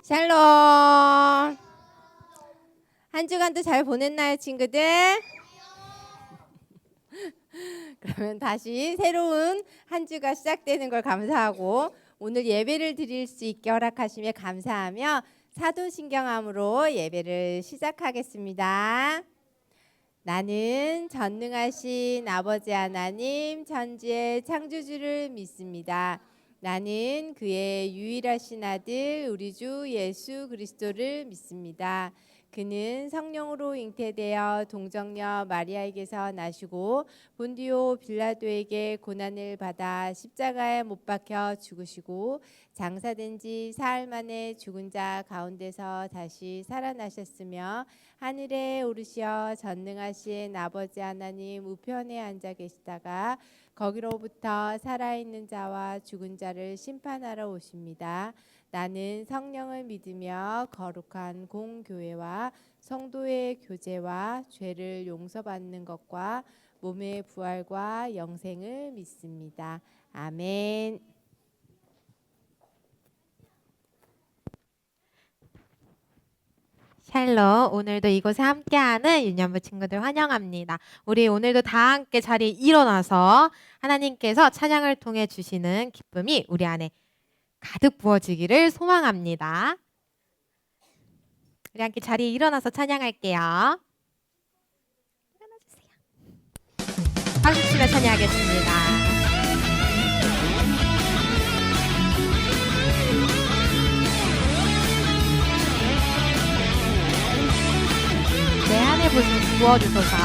샬롬. 한 주간도 잘 보냈나요, 친구들? 그러면 다시 새로운 한 주가 시작되는 걸 감사하고 오늘 예배를 드릴 수 있게 허락하시며 감사하며 사도신경함으로 예배를 시작하겠습니다. 나는 전능하신 아버지 하나님 천지의 창조주를 믿습니다. 나는 그의 유일하신 아들 우리 주 예수 그리스도를 믿습니다. 그는 성령으로 잉태되어 동정녀 마리아에게서 나시고 본디오 빌라도에게 고난을 받아 십자가에 못 박혀 죽으시고 장사된 지 사흘 만에 죽은 자 가운데서 다시 살아나셨으며 하늘에 오르시어 전능하신 아버지 하나님 우편에 앉아 계시다가 거기로부터 살아있는 자와 죽은 자를 심판하러 오십니다. 나는 성령을 믿으며 거룩한 공교회와 성도의 교제와 죄를 용서받는 것과 몸의 부활과 영생을 믿습니다. 아멘. 샬롬, 오늘도 이곳에 함께하는 유년부 친구들 환영합니다. 우리 오늘도 다 함께 자리에 일어나서 하나님께서 찬양을 통해 주시는 기쁨이 우리 안에 가득 부어지기를 소망합니다. 우리 함께 자리에 일어나서 찬양할게요. 일어나주세요. 박수 치며 찬양하겠습니다. 내 안에 부어주소서.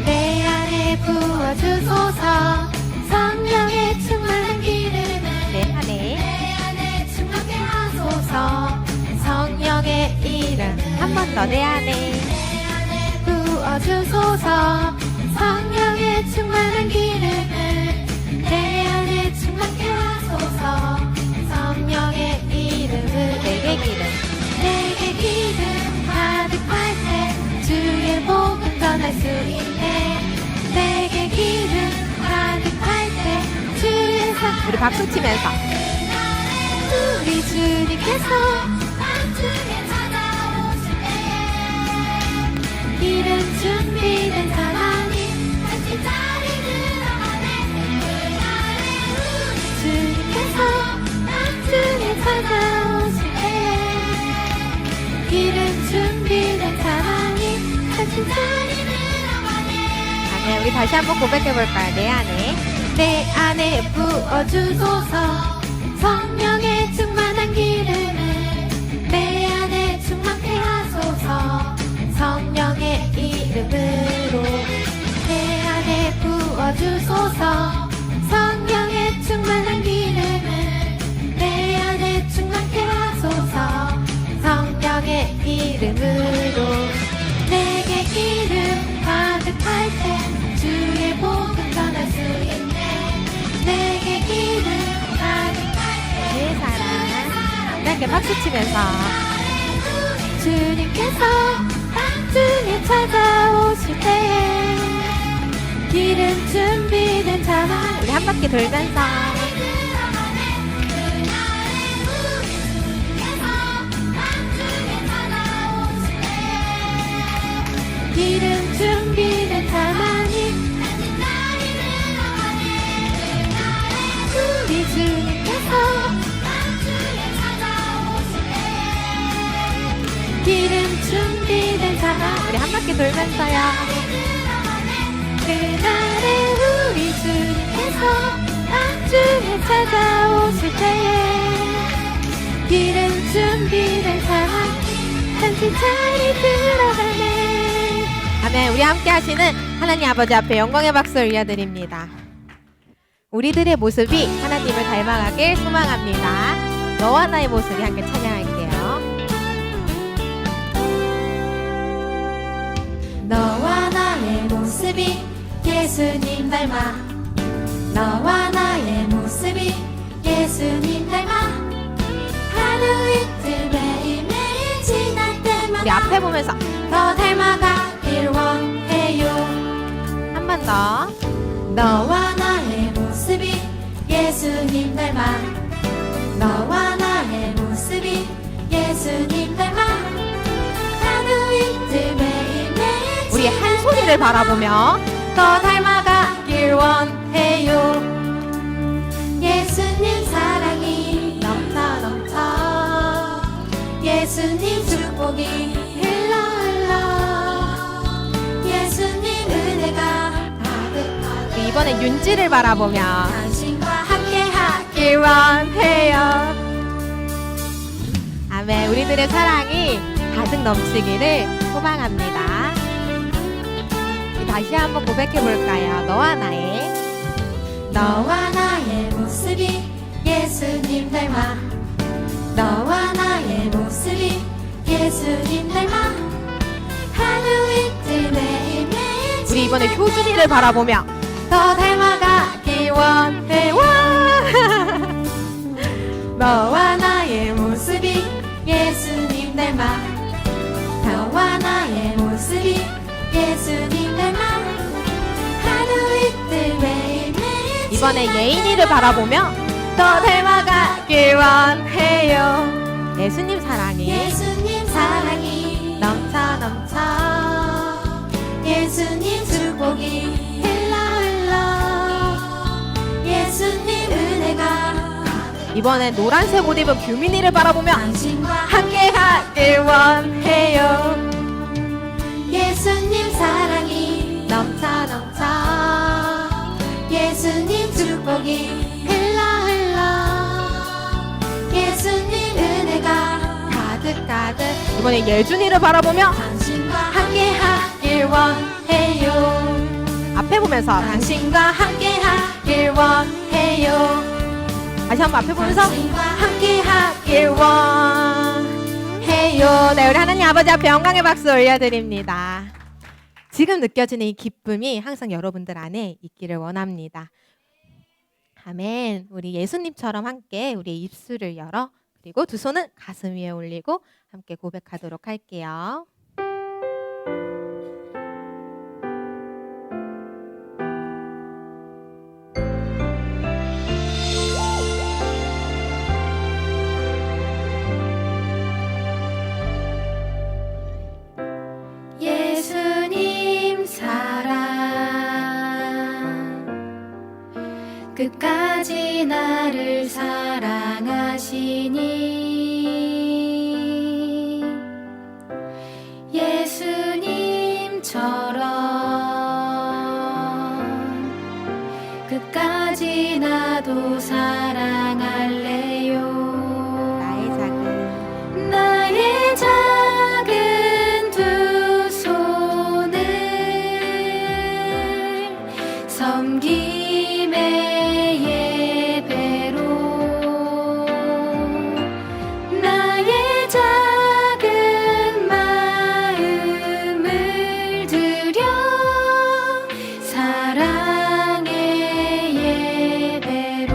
내 안에 부어주소서. 성령의 충만한 기름을 내 안에 충만케 하소서. 성령의 이름 한 번 더 내 안에 부어주소서. 성령의 충만한 기름을 내 안에 충만케 하소서. 성령의 이름을 내게 기름 내게 기름 가득할 때 주의 복음 전할 수 있네. 내게 기름 가득할 때 주의 사 우리 박수 치면서 우리 주님께서 밤중에 찾아오실 때 기름 준비된 사람이 같이 자리 들어가네. 그날에 우리 주님께서 밤중에 찾아오실 때 기름 준비된 사람이 같이 자리 들어가네. 아멘. 우리 다시 한번 고백해 볼까요? 내 안에 부어주소서. 성령의 충만한 기름을 내 안에 충만케 하소서. 성령의 이름으로 내 안에 부어주소서. 성령의 충만한 기름을 내 안에 충만케 하소서. 성령의 이름으로 내게 기름 가득할 때 주의 복음 전할 수 있네. 내게 기름 주의 사랑 이렇게 박수 치면서 주님께서 밤중에 찾아오실 때에 기름 준비된 자만 우리 한 바퀴 돌면서 기름 준비된 자만이 우리 주님께서 기름 준비된 자만 우리 한 바퀴 돌면서요. 그날에 우리 주님께서 밤중에 찾아오실 때에 기름 준비된 사람 한치 자리 들어가네. 아멘. 우리 함께 하시는 하나님 아버지 앞에 영광의 박수 올려드립니다. 우리들의 모습이 하나님을 닮아가길 소망합니다. 너와 나의 모습이 함께 찬양할게요. 너와 나의 모습이 예수님 닮아. 너와 나의 모습이 예수님 닮아. 하루 이틀 매일매일 지날 때마다 우리 앞에 보면서 더 닮아가길 원해요. 한 번 더. 너와 나의 모습이 예수님 닮아. 너와 나의 모습이 예수님 닮아 하루 이틀 매일매일 우리 한 소리를 바라보며 더 닮아가길 원해요. 예수님 사랑이 넘쳐 넘쳐 예수님 축복이 흘러 예수님 은혜가 가득하게 이번엔 윤지를 바라보며 당신과 함께하길 길 원해요. 아멘. 우리들의 사랑이 가득 넘치기를 소망합니다. 다시 한번 고백해 볼까요? 너와 나의 너와 나의 모습이 예수님 닮아 너와 나의 모습이 예수님 닮아 하루 이틀 매일매일 우리 이번에 효준이를 바라보며 더 닮아가길 원해요. 너와 나의 모습이 예수님 닮아 너와 나의 모습이 예수님 닮아 하루 이틀 매일매일 이번에 예인이를 바라보며 더 닮아가길 원해요. 예수님 사랑이 예수님 사랑이 넘쳐 넘쳐 예수님 축복이 흘러 예수님 은혜가 이번엔 노란색 옷 입은 규민이를 바라보며 당신과 함께하길 원해요. 예수님 사랑이 넘쳐 넘쳐 예수님 축복이 흘러 예수님 은혜가 가득 가득 이번에 예준이를 바라보며 당신과 함께하길 원해요 앞에 보면서 당신과 함께하길 원해요 다시 한번 앞에 보면서 당신과 함께하길 원해요. 네, 우리 하나님 아버지 앞에 영광의 박수 올려드립니다. 지금 느껴지는 이 기쁨이 항상 여러분들 안에 있기를 원합니다. 아멘. 우리 예수님처럼 함께 우리의 입술을 열어 그리고 두 손은 가슴 위에 올리고 함께 고백하도록 할게요. 예수님 사랑 끝까지 나를 사랑하시니 예수님처럼 끝까지 나도 사랑할래요 나의 작은 나의 작은 두 손을 섬김의 예배로 나의 작은 마음을 들여 사랑의 예배로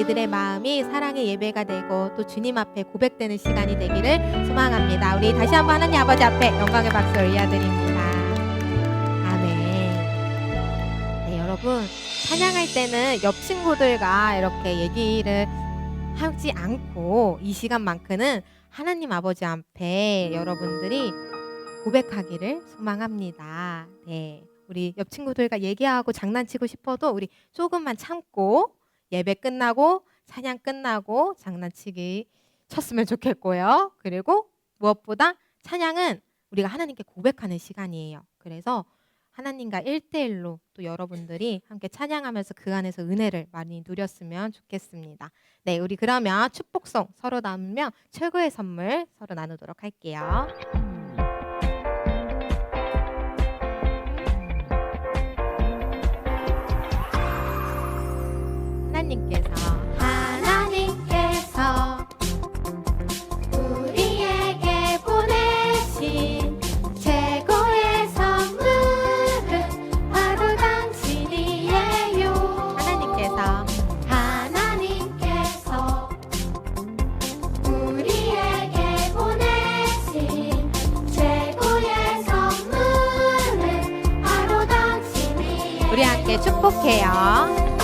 우리들의 마음이 사랑의 예배가 되고 또 주님 앞에 고백되는 시간이 되기를 소망합니다. 우리 다시 한번 하나님 아버지 앞에 영광의 박수 올려드립니다. 아멘. 네, 여러분 찬양할 때는 옆 친구들과 이렇게 얘기를 하지 않고 이 시간만큼은 하나님 아버지 앞에 여러분들이 고백하기를 소망합니다. 네, 우리 옆 친구들과 얘기하고 장난치고 싶어도 우리 조금만 참고 예배 끝나고 찬양 끝나고 장난치기 쳤으면 좋겠고요. 그리고 무엇보다 찬양은 우리가 하나님께 고백하는 시간이에요. 그래서 하나님과 1대1로 또 여러분들이 함께 찬양하면서 그 안에서 은혜를 많이 누렸으면 좋겠습니다. 네, 우리 그러면 축복송 서로 나누며 최고의 선물 서로 나누도록 할게요. 하나님께서 우리에게 보내신 최고의 선물은 바로 당신이에요. 하나님께서 우리에게 보내신 최고의 선물은 바로 당신이에요. 우리 함께 축복해요.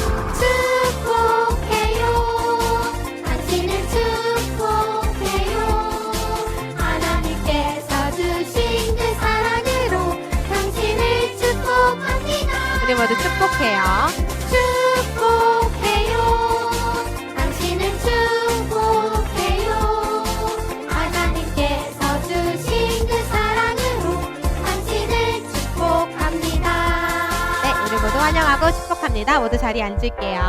축복해요. 당신을 축복해요. 하나님께서 주신 그 사랑으로 당신을 축복합니다. 우리 모두 축복해요. 축복해요. 당신을 축복해요. 하나님께서 주신 그 사랑으로 당신을 축복합니다. 네, 우리 모두 환영하고 축복합니다. 모두 자리에 앉을게요.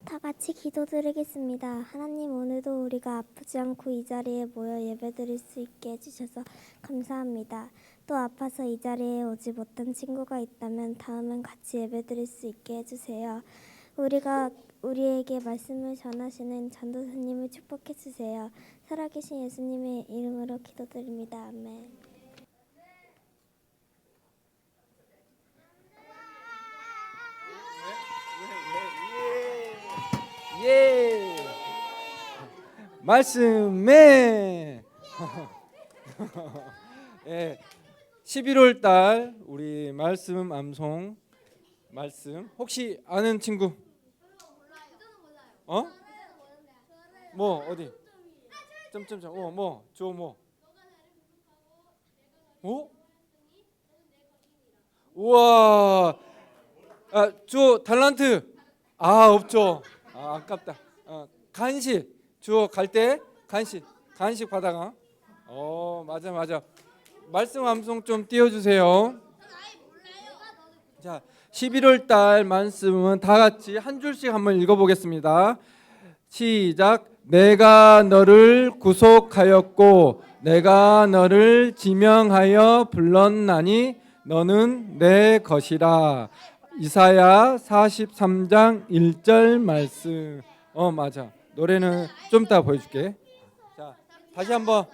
다 같이 기도드리겠습니다. 하나님, 오늘도 우리가 아프지 않고 이 자리에 모여 예배드릴 수 있게 해주셔서 감사합니다. 또 아파서 이 자리에 오지 못한 친구가 있다면 다음엔 같이 예배드릴 수 있게 해주세요. 우리에게 말씀을 전하시는 전도사님을 축복해 주세요. 살아계신 예수님의 이름으로 기도드립니다. 아멘. 예. 말씀에 예. 11월 달 우리 말씀 암송 말씀 혹시 아는 친구? 어? 뭐 어디? 점점점 뭐 줘 뭐? 어? 우와. 줘 달란트. 없죠. 아깝다. 간식 주워 갈 때 간식 받아가. 맞아. 말씀 암송 좀 띄워주세요. 자, 11월 달 말씀은 다 같이 한 줄씩 한번 읽어보겠습니다. 시작. 내가 너를 구속하였고 내가 너를 지명하여 불렀나니 너는 내 것이라. 이사야 43장 1절 말씀. 맞아. 노래는 좀 이따 보여줄게. 자, 다시 한번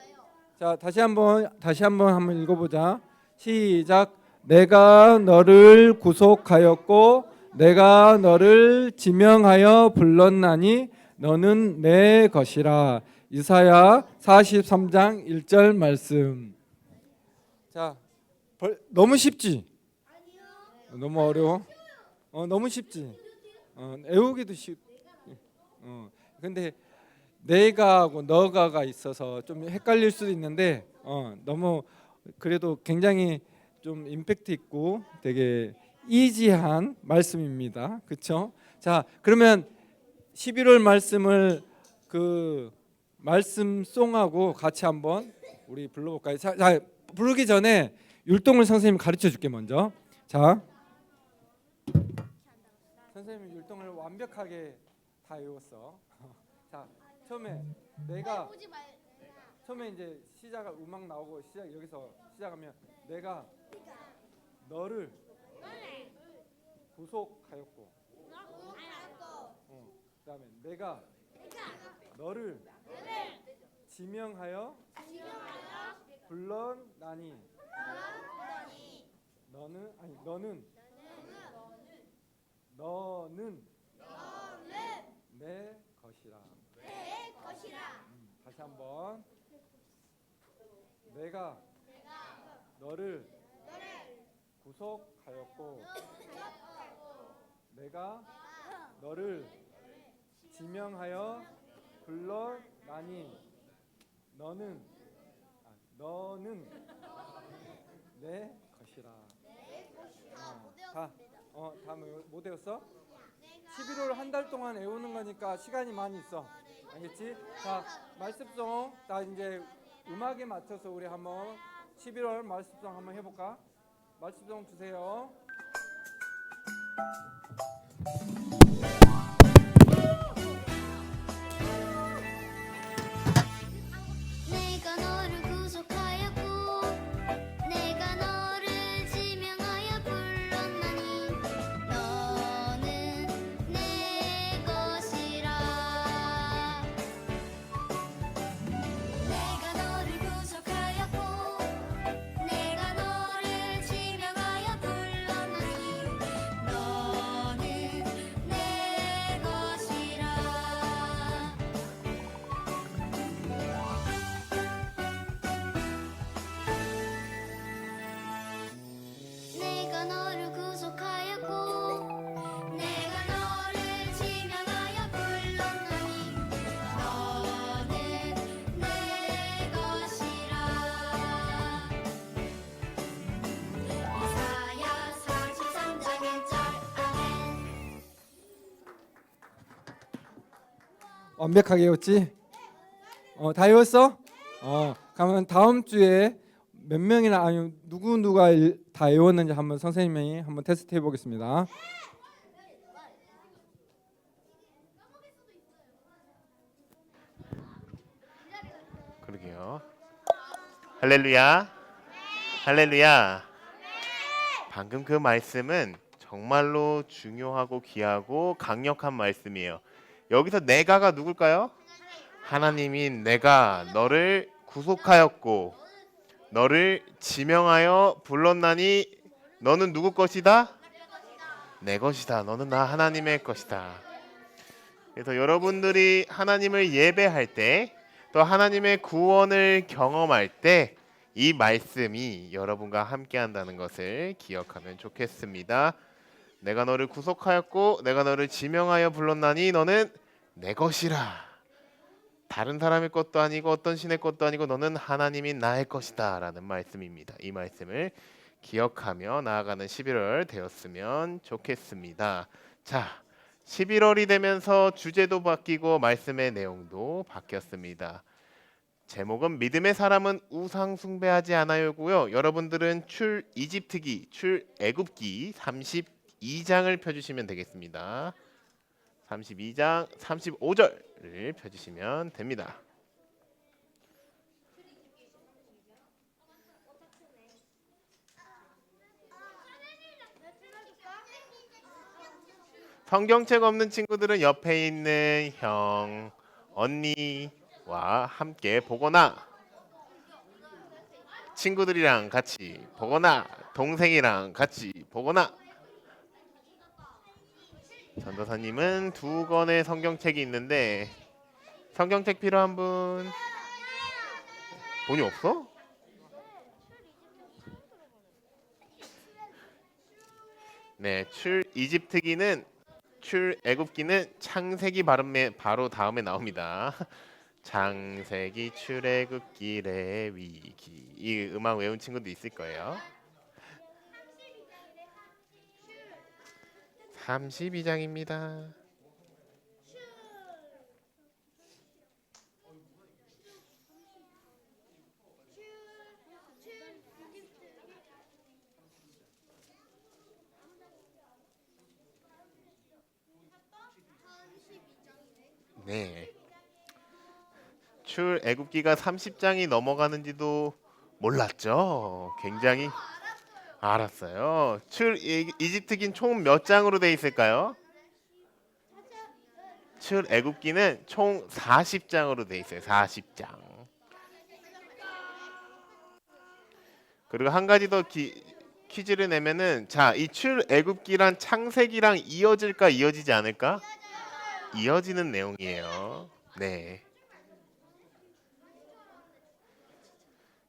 읽어보자. 시작. 내가 너를 구속하였고 내가 너를 지명하여 불렀나니 너는 내 것이라. 이사야 43장 1절 말씀. 자, 너무 쉽지? 너무 어려워? 너무 쉽지? 애우기도 쉽. 근데 내가하고 너가가 있어서 좀 헷갈릴 수도 있는데 너무 그래도 굉장히 좀 임팩트 있고 되게 이지한 말씀입니다. 그렇죠? 자, 그러면 11월 말씀을 그 말씀송하고 같이 한번 우리 불러볼까요? 자, 부르기 전에 율동을 선생님 가르쳐 줄게 먼저. 자, 선생님 율동을 완벽하게 다 외웠어. 자, 처음에 이제 시작 음악 나오고 여기서 시작하면 내가 너를 구속하였고 그다음에 내가 너를 지명하여 불러나니 너는 내 것이라. 다시 한번. 내가 너를 구속하였고 내가 너를 지명하여 불러나니 너는 내 것이라. 다 못 외웠어? 11월 한 달 동안 외우는 거니까 시간이 많이 있어. 알겠지? 자, 말씀송. 나 이제 음악에 맞춰서 우리 한번 11월 말씀송 한번 해볼까? 말씀송 주세요. 내가 너를 구속하였고 내가 너를 지명하여 불렀나니 너는 내 것이라. 내가 너를 구속하였고 내가 너를 지명하여 불렀나니 너는 내 것이라. 내가 너를 구속하였고 내가 너를 지명하여 불렀나니 너는 내 것이라. 이사야 43장 1절 아멘. 완벽하게 외웠지? 다 외웠어? 그러면 다음 주에 몇 명이나 아니 누가 다 외웠는지 한번 선생님이 한번 테스트 해보겠습니다. 그러게요. 할렐루야. 할렐루야. 방금 그 말씀은 정말로 중요하고 귀하고 강력한 말씀이에요. 여기서 내가가 누굴까요? 하나님이 내가 너를 구속하였고 너를 지명하여 불렀나니 너는 누구 것이다? 내 것이다. 너는 나 하나님의 것이다. 그래서 여러분들이 하나님을 예배할 때 또 하나님의 구원을 경험할 때 이 말씀이 여러분과 함께 한다는 것을 기억하면 좋겠습니다. 내가 너를 구속하였고 내가 너를 지명하여 불렀나니 너는 내 것이라. 다른 사람의 것도 아니고 어떤 신의 것도 아니고 너는 하나님이 나의 것이다 라는 말씀입니다. 이 말씀을 기억하며 나아가는 11월 되었으면 좋겠습니다. 자, 11월이 되면서 주제도 바뀌고 말씀의 내용도 바뀌었습니다. 제목은 믿음의 사람은 우상 숭배하지 않아요고요. 여러분들은 출애굽기 32장을 펴주시면 되겠습니다. 32장 35절을 펴주시면 됩니다. 성경책 없는 친구들은 옆에 있는 형, 언니와 함께 보거나 친구들이랑 같이 보거나 동생이랑 같이 보거나 전도사님은 2권의 성경책이 있는데 성경책 필요한 분? 돈이 없어? 네, 출애굽기는 창세기 바로 다음에 나옵니다. 창세기, 출애굽기, 레위기. 이 음악 외운 친구도 있을 거예요. 32장입니다. 네. 출애굽기가 30장이 넘어가는지도 몰랐죠. 굉장히 알았어요. 출이집트긴 총 몇 장으로 돼 있을까요? 출애굽기는 총 40장으로 돼 있어요. 40장. 그리고 한 가지 더 퀴즈를 내면은 자, 이 출애굽기랑 창세기랑 이어질까 이어지지 않을까? 이어지는 내용이에요. 네.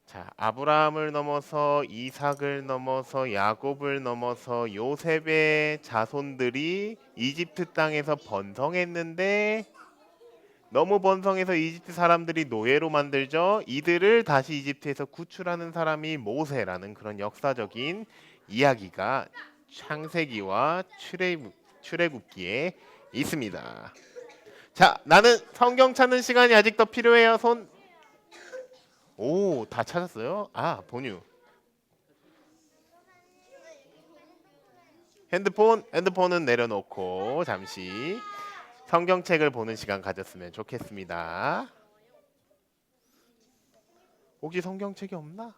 자, 아브라함을 넘어서 이삭을 넘어서 야곱을 넘어서 요셉의 자손들이 이집트 땅에서 번성했는데 너무 번성해서 이집트 사람들이 노예로 만들죠. 이들을 다시 이집트에서 구출하는 사람이 모세라는 그런 역사적인 이야기가 창세기와 출애굽기에 있습니다. 자, 나는 성경 찾는 시간이 아직 더 필요해요. 손. 오, 다 찾았어요? 아, 본유. 핸드폰은 내려놓고 잠시 성경책을 보는 시간 가졌으면 좋겠습니다. 혹시 성경책이 없나?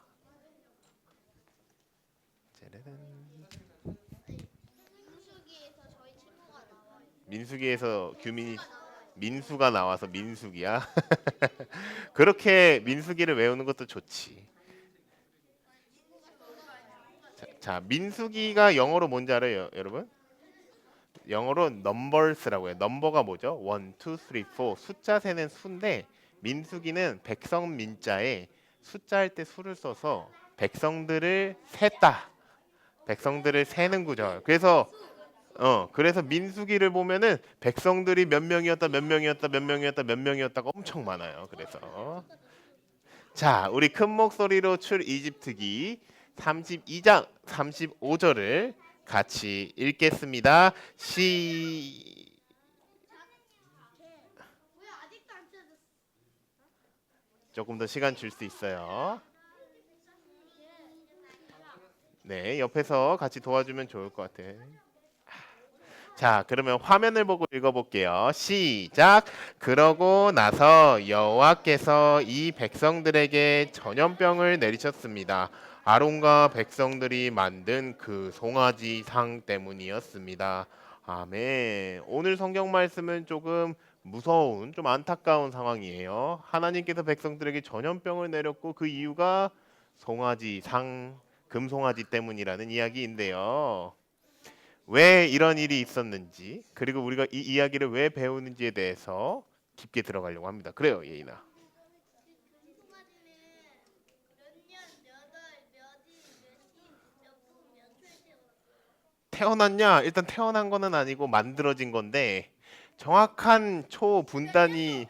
짜라란. 민수기에서 민수가 나와서 민수기야. 그렇게 민수기를 외우는 것도 좋지. 자, 민수기가 영어로 뭔지 알아요, 여러분? 영어로 numbers라고 해요. 넘버가 뭐죠? 1, 2, 3, 4. 숫자 세는 수인데 민수기는 백성 민자에 숫자 할 때 수를 써서 백성들을 셌다. 백성들을 세는 구절. 그래서 민수기를 보면은 백성들이 몇 명이었다 몇 명이었다가 엄청 많아요. 그래서 자, 우리 큰 목소리로 출이집트기 32장 35절을 같이 읽겠습니다. 조금 더 시간 줄 수 있어요. 네, 옆에서 같이 도와주면 좋을 것 같아. 자, 그러면 화면을 보고 읽어볼게요. 시작. 그러고 나서 여호와께서 이 백성들에게 전염병을 내리셨습니다. 아론과 백성들이 만든 그 송아지 상 때문이었습니다. 아멘. 오늘 성경 말씀은 조금 무서운, 좀 안타까운 상황이에요. 하나님께서 백성들에게 전염병을 내렸고 그 이유가 송아지 상, 금송아지 때문이라는 이야기인데요. 왜 이런 일이 있었는지, 그리고 우리가 이 이야기를 왜 배우는지에 대해서 깊게 들어가려고 합니다. 그래요, 예인아. 태어났냐? 일단 태어난 거는 아니고 만들어진 건데 정확한 초 분단이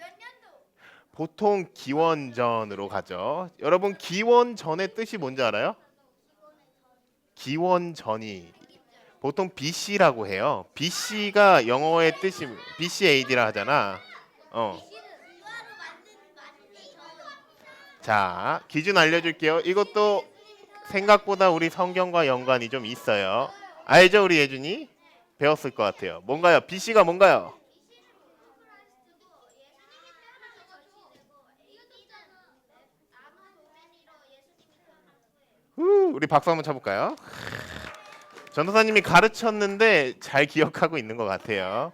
보통 기원전으로 가죠. 여러분, 기원전의 뜻이 뭔지 알아요? 기원전이 보통 BC라고 해요. BC가 영어의 뜻이 BC AD라 하잖아. 자, 기준 알려줄게요. 이것도 생각보다 우리 성경과 연관이 좀 있어요. 알죠, 우리 예준이? 배웠을 것 같아요. 뭔가요? BC가 뭔가요? 우리 박수 한번 쳐볼까요? 전도사님이 가르쳤는데 잘 기억하고 있는 것 같아요.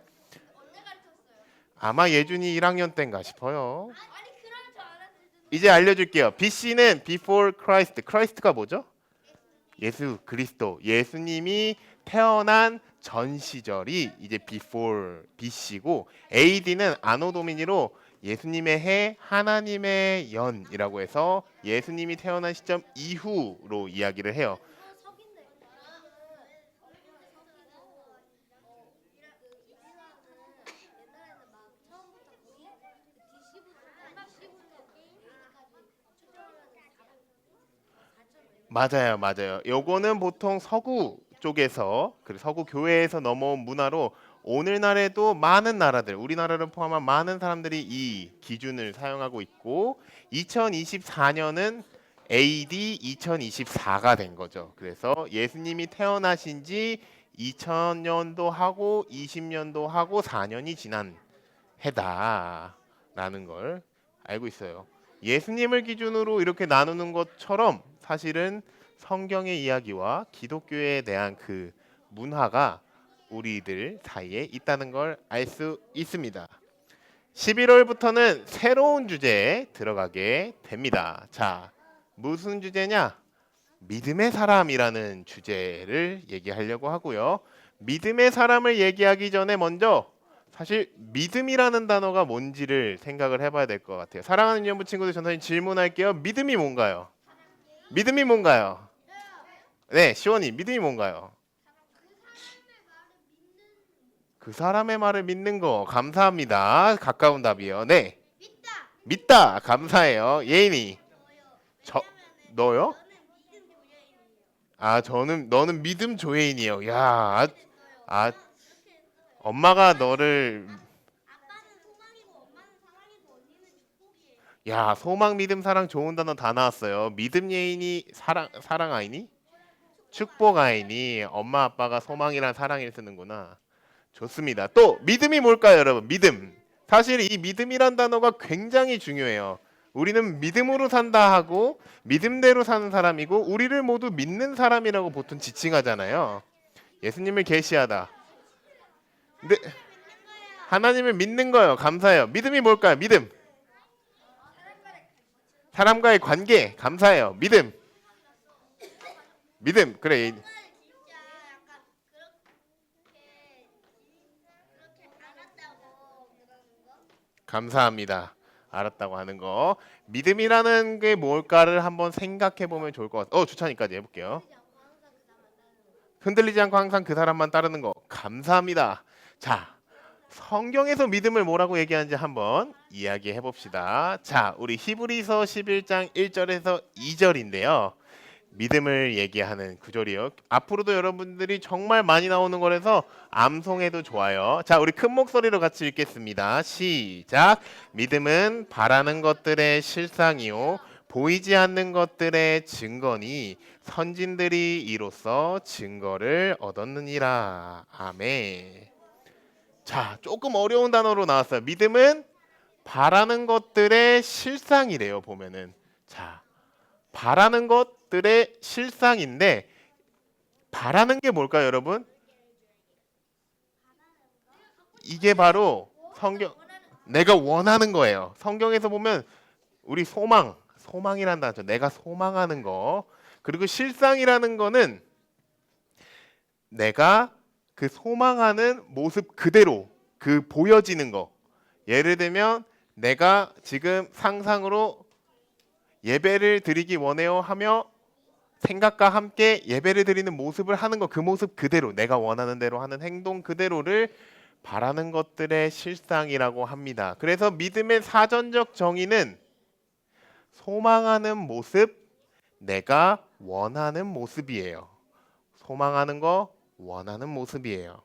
아마 예준이 1학년 때인가 싶어요. 이제 알려줄게요. BC는 Before Christ. Christ가 뭐죠? 예수 그리스도. 예수님이 태어난 전 시절이 이제 Before BC고, AD는 아노 도미니로 예수님의 해, 하나님의 연이라고 해서 예수님이 태어난 시점 이후로 이야기를 해요. 맞아요. 요거는 보통 서구 쪽에서, 그리고 서구 교회에서 넘어온 문화로 오늘날에도 많은 나라들, 우리나라를 포함한 많은 사람들이 이 기준을 사용하고 있고, 2024년은 AD 2024가 된 거죠. 그래서 예수님이 태어나신 지 2000년도 하고 20년도 하고 4년이 지난 해다라는 걸 알고 있어요. 예수님을 기준으로 이렇게 나누는 것처럼 사실은 성경의 이야기와 기독교에 대한 그 문화가 우리들 사이에 있다는 걸 알 수 있습니다. 11월부터는 새로운 주제에 들어가게 됩니다. 자, 무슨 주제냐? 믿음의 사람이라는 주제를 얘기하려고 하고요. 믿음의 사람을 얘기하기 전에 먼저 사실 믿음이라는 단어가 뭔지를 생각을 해봐야 될 것 같아요. 사랑하는 유년부 친구들, 전사님 질문할게요. 믿음이 뭔가요? 믿음이 뭔가요? 네, 시원이 믿음이 뭔가요? 그 사람의 말을 믿는 거. 감사합니다. 가까운 답이요. 네. 믿다. 감사해요. 예인이. 너요? 아, 너는 믿음 조예인이요. 야, 엄마가 너를 야, 소망, 믿음, 사랑 좋은 단어 다 나왔어요. 믿음 예인이 사랑 아이니? 축복 아이니? 엄마 아빠가 소망이랑 사랑을 쓰는구나. 좋습니다. 또 믿음이 뭘까요, 여러분? 믿음. 사실 이 믿음이란 단어가 굉장히 중요해요. 우리는 믿음으로 산다 하고 믿음대로 사는 사람이고 우리를 모두 믿는 사람이라고 보통 지칭하잖아요. 예수님을 계시하다. 근데 하나님을 믿는 거예요. 감사해요. 믿음이 뭘까요? 믿음. 사람과의 관계. 감사해요. 믿음. 믿음. 그래. 감사합니다. 알았다고 하는 거. 믿음이라는 게 뭘까를 한번 생각해 보면 좋을 것 같아요. 주찬이까지 해볼게요. 흔들리지 않고 항상 그 사람만 따르는 거. 감사합니다. 자, 성경에서 믿음을 뭐라고 얘기하는지 한번 이야기해 봅시다. 자, 우리 히브리서 11장 1절에서 2절인데요. 믿음을 얘기하는 구절이요. 앞으로도 여러분들이 정말 많이 나오는 거라서 암송해도 좋아요. 자, 우리 큰 목소리로 같이 읽겠습니다. 시작. 믿음은 바라는 것들의 실상이요 보이지 않는 것들의 증거니 선진들이 이로써 증거를 얻었느니라. 아멘. 자, 조금 어려운 단어로 나왔어요. 믿음은 바라는 것들의 실상이래요. 보면은 자, 바라는 것들의 실상인데 바라는 게 뭘까요, 여러분? 이게 바로 내가 원하는 거예요. 성경에서 보면 우리 소망이란 단어죠. 내가 소망하는 거. 그리고 실상이라는 거는 내가 그 소망하는 모습 그대로 그 보여지는 거. 예를 들면 내가 지금 상상으로 예배를 드리기 원해요 하며 생각과 함께 예배를 드리는 모습을 하는 거, 그 모습 그대로 내가 원하는 대로 하는 행동 그대로를 바라는 것들의 실상이라고 합니다. 그래서 믿음의 사전적 정의는 소망하는 모습, 내가 원하는 모습이에요. 소망하는 거, 원하는 모습이에요.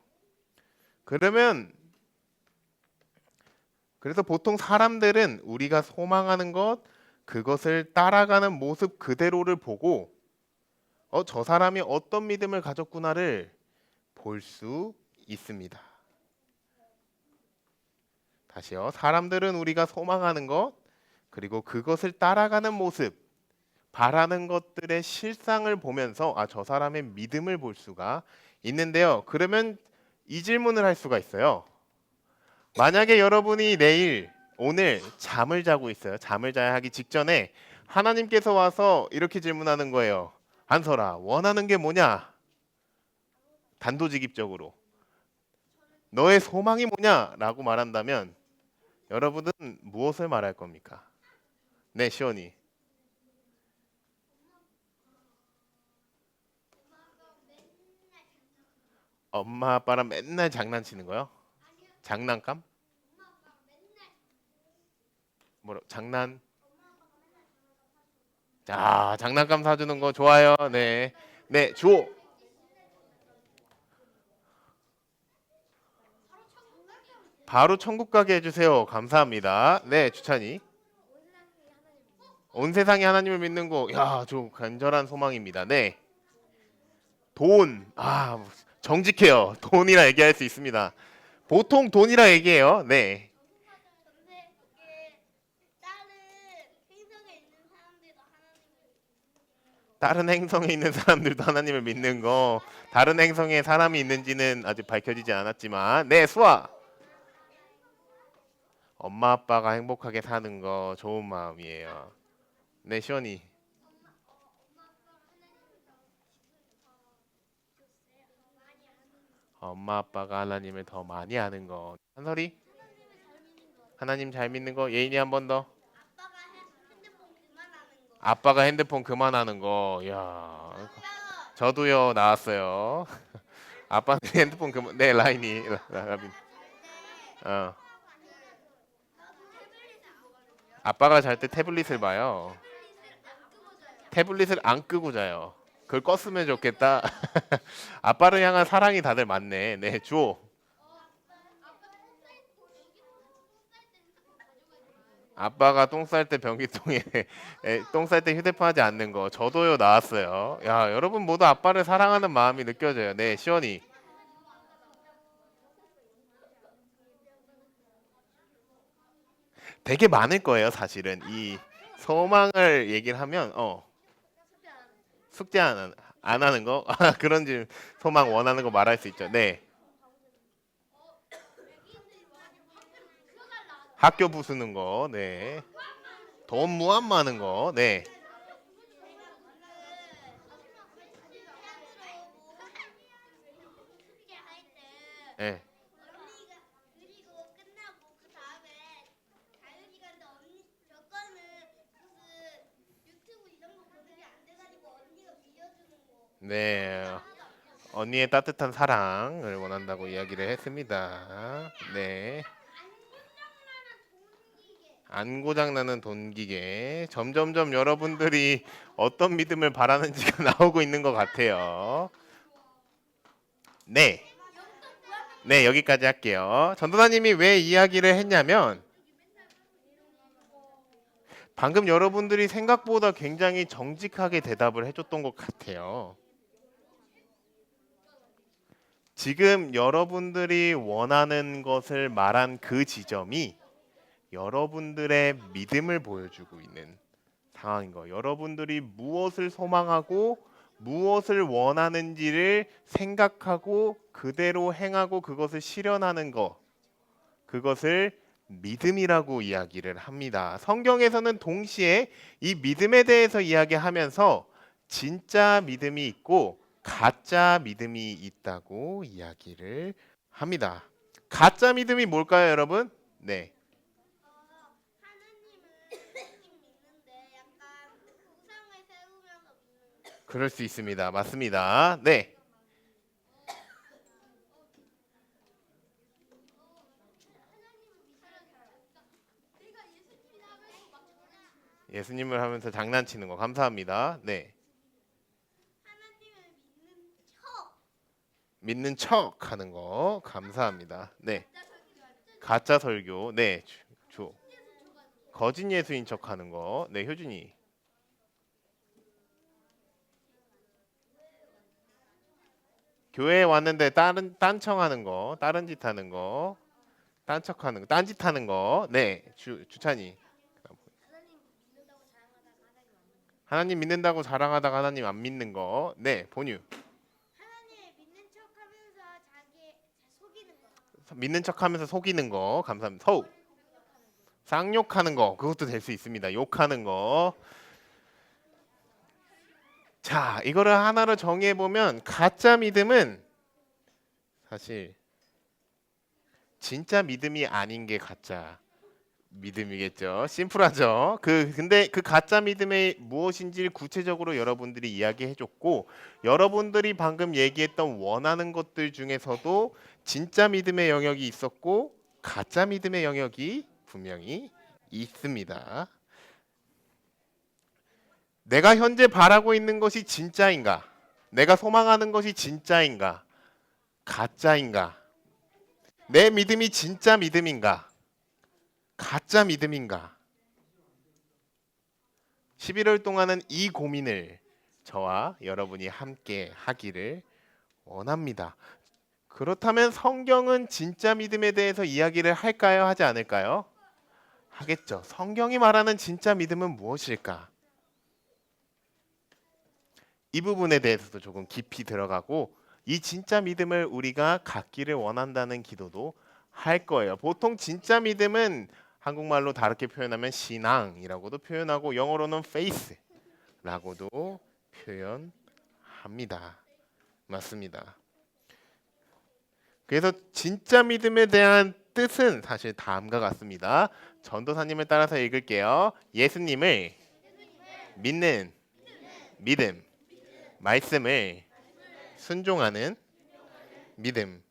그래서 보통 사람들은 우리가 소망하는 것, 그것을 따라가는 모습 그대로를 보고 저 사람이 어떤 믿음을 가졌구나를 볼 수 있습니다. 다시요. 사람들은 우리가 소망하는 것, 그리고 그것을 따라가는 모습, 바라는 것들의 실상을 보면서 저 사람의 믿음을 볼 수가 있는데요. 그러면 이 질문을 할 수가 있어요. 만약에 여러분이 오늘 잠을 자고 있어요. 잠을 자야 하기 직전에 하나님께서 와서 이렇게 질문하는 거예요. 안설아, 원하는 게 뭐냐? 단도직입적으로. 너의 소망이 뭐냐? 라고 말한다면 여러분은 무엇을 말할 겁니까? 네, 시원이. 엄마 아빠랑 맨날 장난치는 거요? 장난감? 장난? 자, 장난감 사주는 거 좋아요. 네, 네, 줘. 바로 천국 가게 해주세요. 감사합니다. 네, 주찬이. 온 세상이 하나님을 믿는 거, 좀 간절한 소망입니다. 네. 돈, 정직해요. 돈이라 얘기할 수 있습니다. 보통 돈이라 얘기해요. 네. 다른 행성에 있는 사람들도 하나님을 믿는 거. 다른 행성에 사람이 있는지는 아직 밝혀지지 않았지만, 네, 수아. 엄마 아빠가 행복하게 사는 거 좋은 마음이에요. 네, 시원이. 엄마 아빠가 하나님을 더 많이 아는 거. 한설이? 하나님 잘 믿는 거. 예인이 한 번 더. 아빠가 핸드폰 그만하는 거. 야, 저도요 나왔어요. 아빠는 핸드폰 그만. 네, 라인이. 라빈. 아빠가 잘 때 태블릿을 봐요. 태블릿을 안 끄고 자요. 그걸 껐으면 좋겠다. 아빠를 향한 사랑이 다들 많네. 네, 주호. 아빠가 똥 쌀 때 변기통에 똥 쌀 때 휴대폰 하지 않는 거. 저도요 나왔어요. 야, 여러분 모두 아빠를 사랑하는 마음이 느껴져요. 네, 시원이. 되게 많을 거예요, 사실은. 이 소망을 얘기를 하면 숙제 안 하는 거 그런 질 소망 원하는 거 말할 수 있죠. 네. 학교 부수는 거. 네. 돈 무한 많은 거. 네. 네. 그리고 끝나고 그 다음에 자유시간에 언니 저 거는 무슨 유튜브 이런 거 보내기 안 돼가지고 언니가 빌려주는 거. 네. 언니의 따뜻한 사랑을 원한다고 이야기를 했습니다. 네. 안 고장나는 돈기계. 점점점 여러분들이 어떤 믿음을 바라는지가 나오고 있는 것 같아요. 네. 네, 여기까지 할게요. 전도사님이 왜 이야기를 했냐면 방금 여러분들이 생각보다 굉장히 정직하게 대답을 해줬던 것 같아요. 지금 여러분들이 원하는 것을 말한 그 지점이 여러분들의 믿음을 보여주고 있는 상황인 거예요. 여러분들이 무엇을 소망하고 무엇을 원하는지를 생각하고 그대로 행하고 그것을 실현하는 것, 그것을 믿음이라고 이야기를 합니다. 성경에서는 동시에 이 믿음에 대해서 이야기하면서 진짜 믿음이 있고 가짜 믿음이 있다고 이야기를 합니다. 가짜 믿음이 뭘까요, 여러분? 네. 믿는데 약간 우상을 세우면서 믿는 거. 그럴 수 있습니다. 맞습니다. 네. 예수님을 하면서 장난치는 거 감사합니다. 네. 하나님을 믿는 척. 믿는 척 하는 거 감사합니다. 네. 가짜 설교. 네. 주. 거짓 예수인 척 하는 거. 네, 효준이. 교회에 왔는데 딴청 하는 거, 다른 짓 하는 거, 딴척 하는 거, 딴짓 하는 거. 네. 주찬이. 하나님 믿는다고 자랑하다가 하나님 안 믿는 거. 네, 본유. 하나님을 믿는 척하면서 자기 속이는 거. 믿는 척하면서 속이는 거. 감사합니다. 서우. 쌍욕하는 거. 그것도 될 수 있습니다. 욕하는 거. 자, 이거를 하나로 정의해 보면 가짜 믿음은 사실 진짜 믿음이 아닌 게 가짜 믿음이겠죠. 심플하죠. 근데 그 가짜 믿음이 무엇인지를 구체적으로 여러분들이 이야기해 줬고 여러분들이 방금 얘기했던 원하는 것들 중에서도 진짜 믿음의 영역이 있었고 가짜 믿음의 영역이 분명히 있습니다. 내가 현재 바라고 있는 것이 진짜인가? 내가 소망하는 것이 진짜인가? 가짜인가? 내 믿음이 진짜 믿음인가? 가짜 믿음인가? 11월 동안은 이 고민을 저와 여러분이 함께 하기를 원합니다. 그렇다면 성경은 진짜 믿음에 대해서 이야기를 할까요? 하지 않을까요? 하겠죠. 성경이 말하는 진짜 믿음은 무엇일까? 이 부분에 대해서도 조금 깊이 들어가고 이 진짜 믿음을 우리가 갖기를 원한다는 기도도 할 거예요. 보통 진짜 믿음은 한국말로 다르게 표현하면 신앙이라고도 표현하고 영어로는 faith라고도 표현합니다. 맞습니다. 그래서 진짜 믿음에 대한 뜻은 사실 다음과 같습니다. 전도사님을 따라서 읽을게요. 예수님을 믿는 믿음, 말씀을 순종하는 믿음.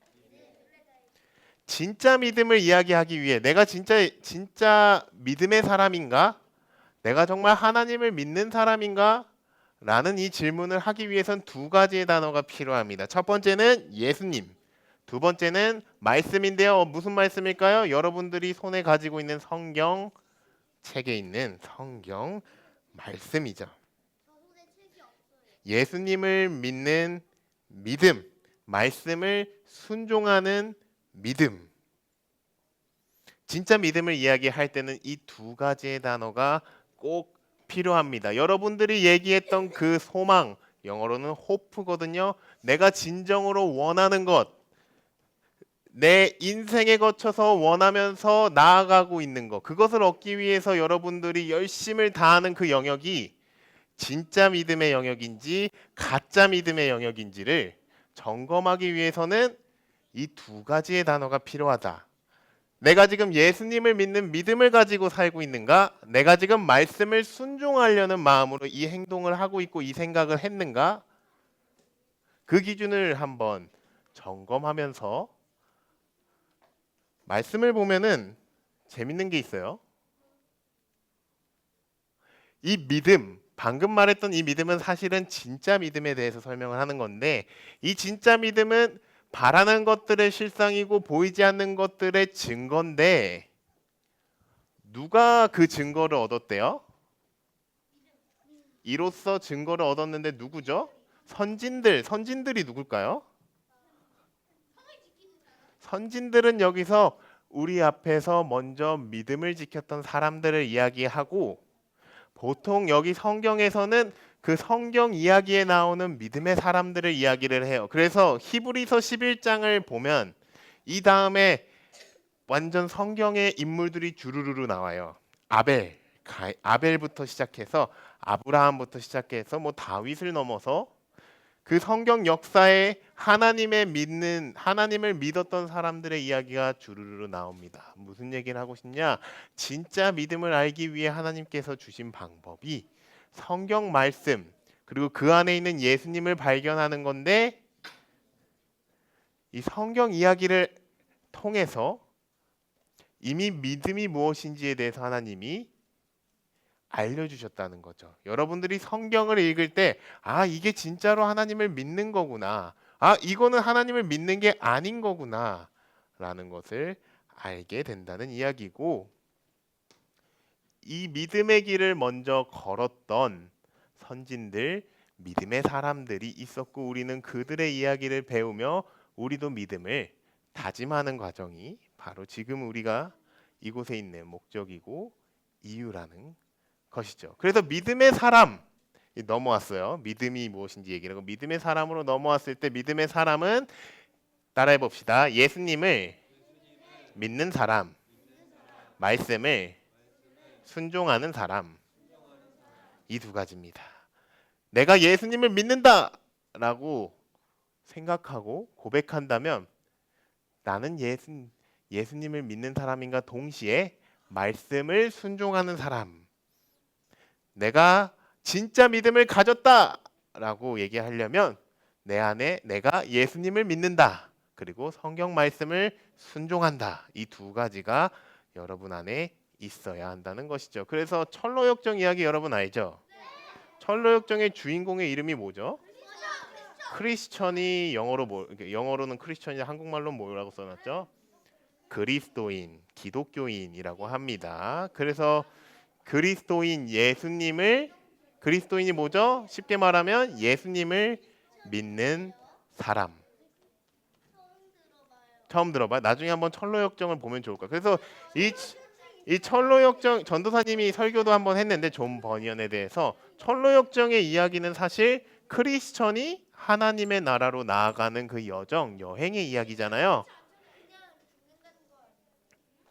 진짜 믿음을 이야기하기 위해 내가 진짜 믿음의 사람인가? 내가 정말 하나님을 믿는 사람인가? 라는 이 질문을 하기 위해선 두 가지의 단어가 필요합니다. 첫 번째는 예수님, 두 번째는 말씀인데요. 무슨 말씀일까요? 여러분들이 손에 가지고 있는 성경 책에 있는 성경 말씀이죠. 예수님을 믿는 믿음, 말씀을 순종하는 믿음. 진짜 믿음을 이야기할 때는 이 두 가지의 단어가 꼭 필요합니다. 여러분들이 얘기했던 그 소망, 영어로는 hope거든요. 내가 진정으로 원하는 것, 내 인생에 거쳐서 원하면서 나아가고 있는 것, 그것을 얻기 위해서 여러분들이 열심을 다하는 그 영역이 진짜 믿음의 영역인지 가짜 믿음의 영역인지를 점검하기 위해서는 이 두 가지의 단어가 필요하다. 내가 지금 예수님을 믿는 믿음을 가지고 살고 있는가? 내가 지금 말씀을 순종하려는 마음으로 이 행동을 하고 있고 이 생각을 했는가? 그 기준을 한번 점검하면서 말씀을 보면은 재밌는 게 있어요. 이 믿음, 방금 말했던 이 믿음은 사실은 진짜 믿음에 대해서 설명을 하는 건데, 이 진짜 믿음은 바라는 것들의 실상이고 보이지 않는 것들의 증거인데, 누가 그 증거를 얻었대요? 이로써 증거를 얻었는데 누구죠? 선진들이 누굴까요? 선진들은 여기서 우리 앞에서 먼저 믿음을 지켰던 사람들을 이야기하고, 보통 여기 성경에서는 그 성경 이야기에 나오는 믿음의 사람들을 이야기를 해요. 그래서 히브리서 11장을 보면 이 다음에 완전 성경의 인물들이 주르르르 나와요. 아벨부터 시작해서 아브라함부터 시작해서 뭐 다윗을 넘어서 그 성경 역사에 하나님을 믿었던 사람들의 이야기가 주르르르 나옵니다. 무슨 얘기를 하고 싶냐? 진짜 믿음을 알기 위해 하나님께서 주신 방법이 성경 말씀 그리고 그 안에 있는 예수님을 발견하는 건데, 이 성경 이야기를 통해서 이미 믿음이 무엇인지에 대해서 하나님이 알려주셨다는 거죠. 여러분들이 성경을 읽을 때 이게 진짜로 하나님을 믿는 거구나, 이거는 하나님을 믿는 게 아닌 거구나 라는 것을 알게 된다는 이야기고, 이 믿음의 길을 먼저 걸었던 선진들, 믿음의 사람들이 있었고, 우리는 그들의 이야기를 배우며 우리도 믿음을 다짐하는 과정이 바로 지금 우리가 이곳에 있는 목적이고 이유라는 것이죠. 그래서 믿음의 사람 넘어왔어요. 믿음이 무엇인지 얘기를 하고 믿음의 사람으로 넘어왔을 때, 믿음의 사람은 따라해 봅시다. 예수님을 믿는 사람, 말씀을 순종하는 사람, 이 두 가지입니다. 내가 예수님을 믿는다라고 생각하고 고백한다면 나는 예수님을 믿는 사람인가 동시에 말씀을 순종하는 사람, 내가 진짜 믿음을 가졌다라고 얘기하려면 내 안에 내가 예수님을 믿는다, 그리고 성경 말씀을 순종한다, 이 두 가지가 여러분 안에 있어야 한다는 것이죠. 그래서 철로역정 이야기 여러분 알죠? 철로역정의 주인공의 이름이 뭐죠? 크리스천이 영어로는 크리스천이 한국말로 뭐라고 써놨죠? 그리스도인, 기독교인이라고 합니다. 그래서 그리스도인이 뭐죠? 쉽게 말하면 예수님을 믿는 사람. 처음 들어봐요? 나중에 한번 철로역정을 보면 좋을 거예요. 그래서 이 철로역정, 전도사님이 설교도 한번 했는데 존 버니언에 대해서, 철로역정의 이야기는 사실 크리스천이 하나님의 나라로 나아가는 그 여행의 이야기잖아요.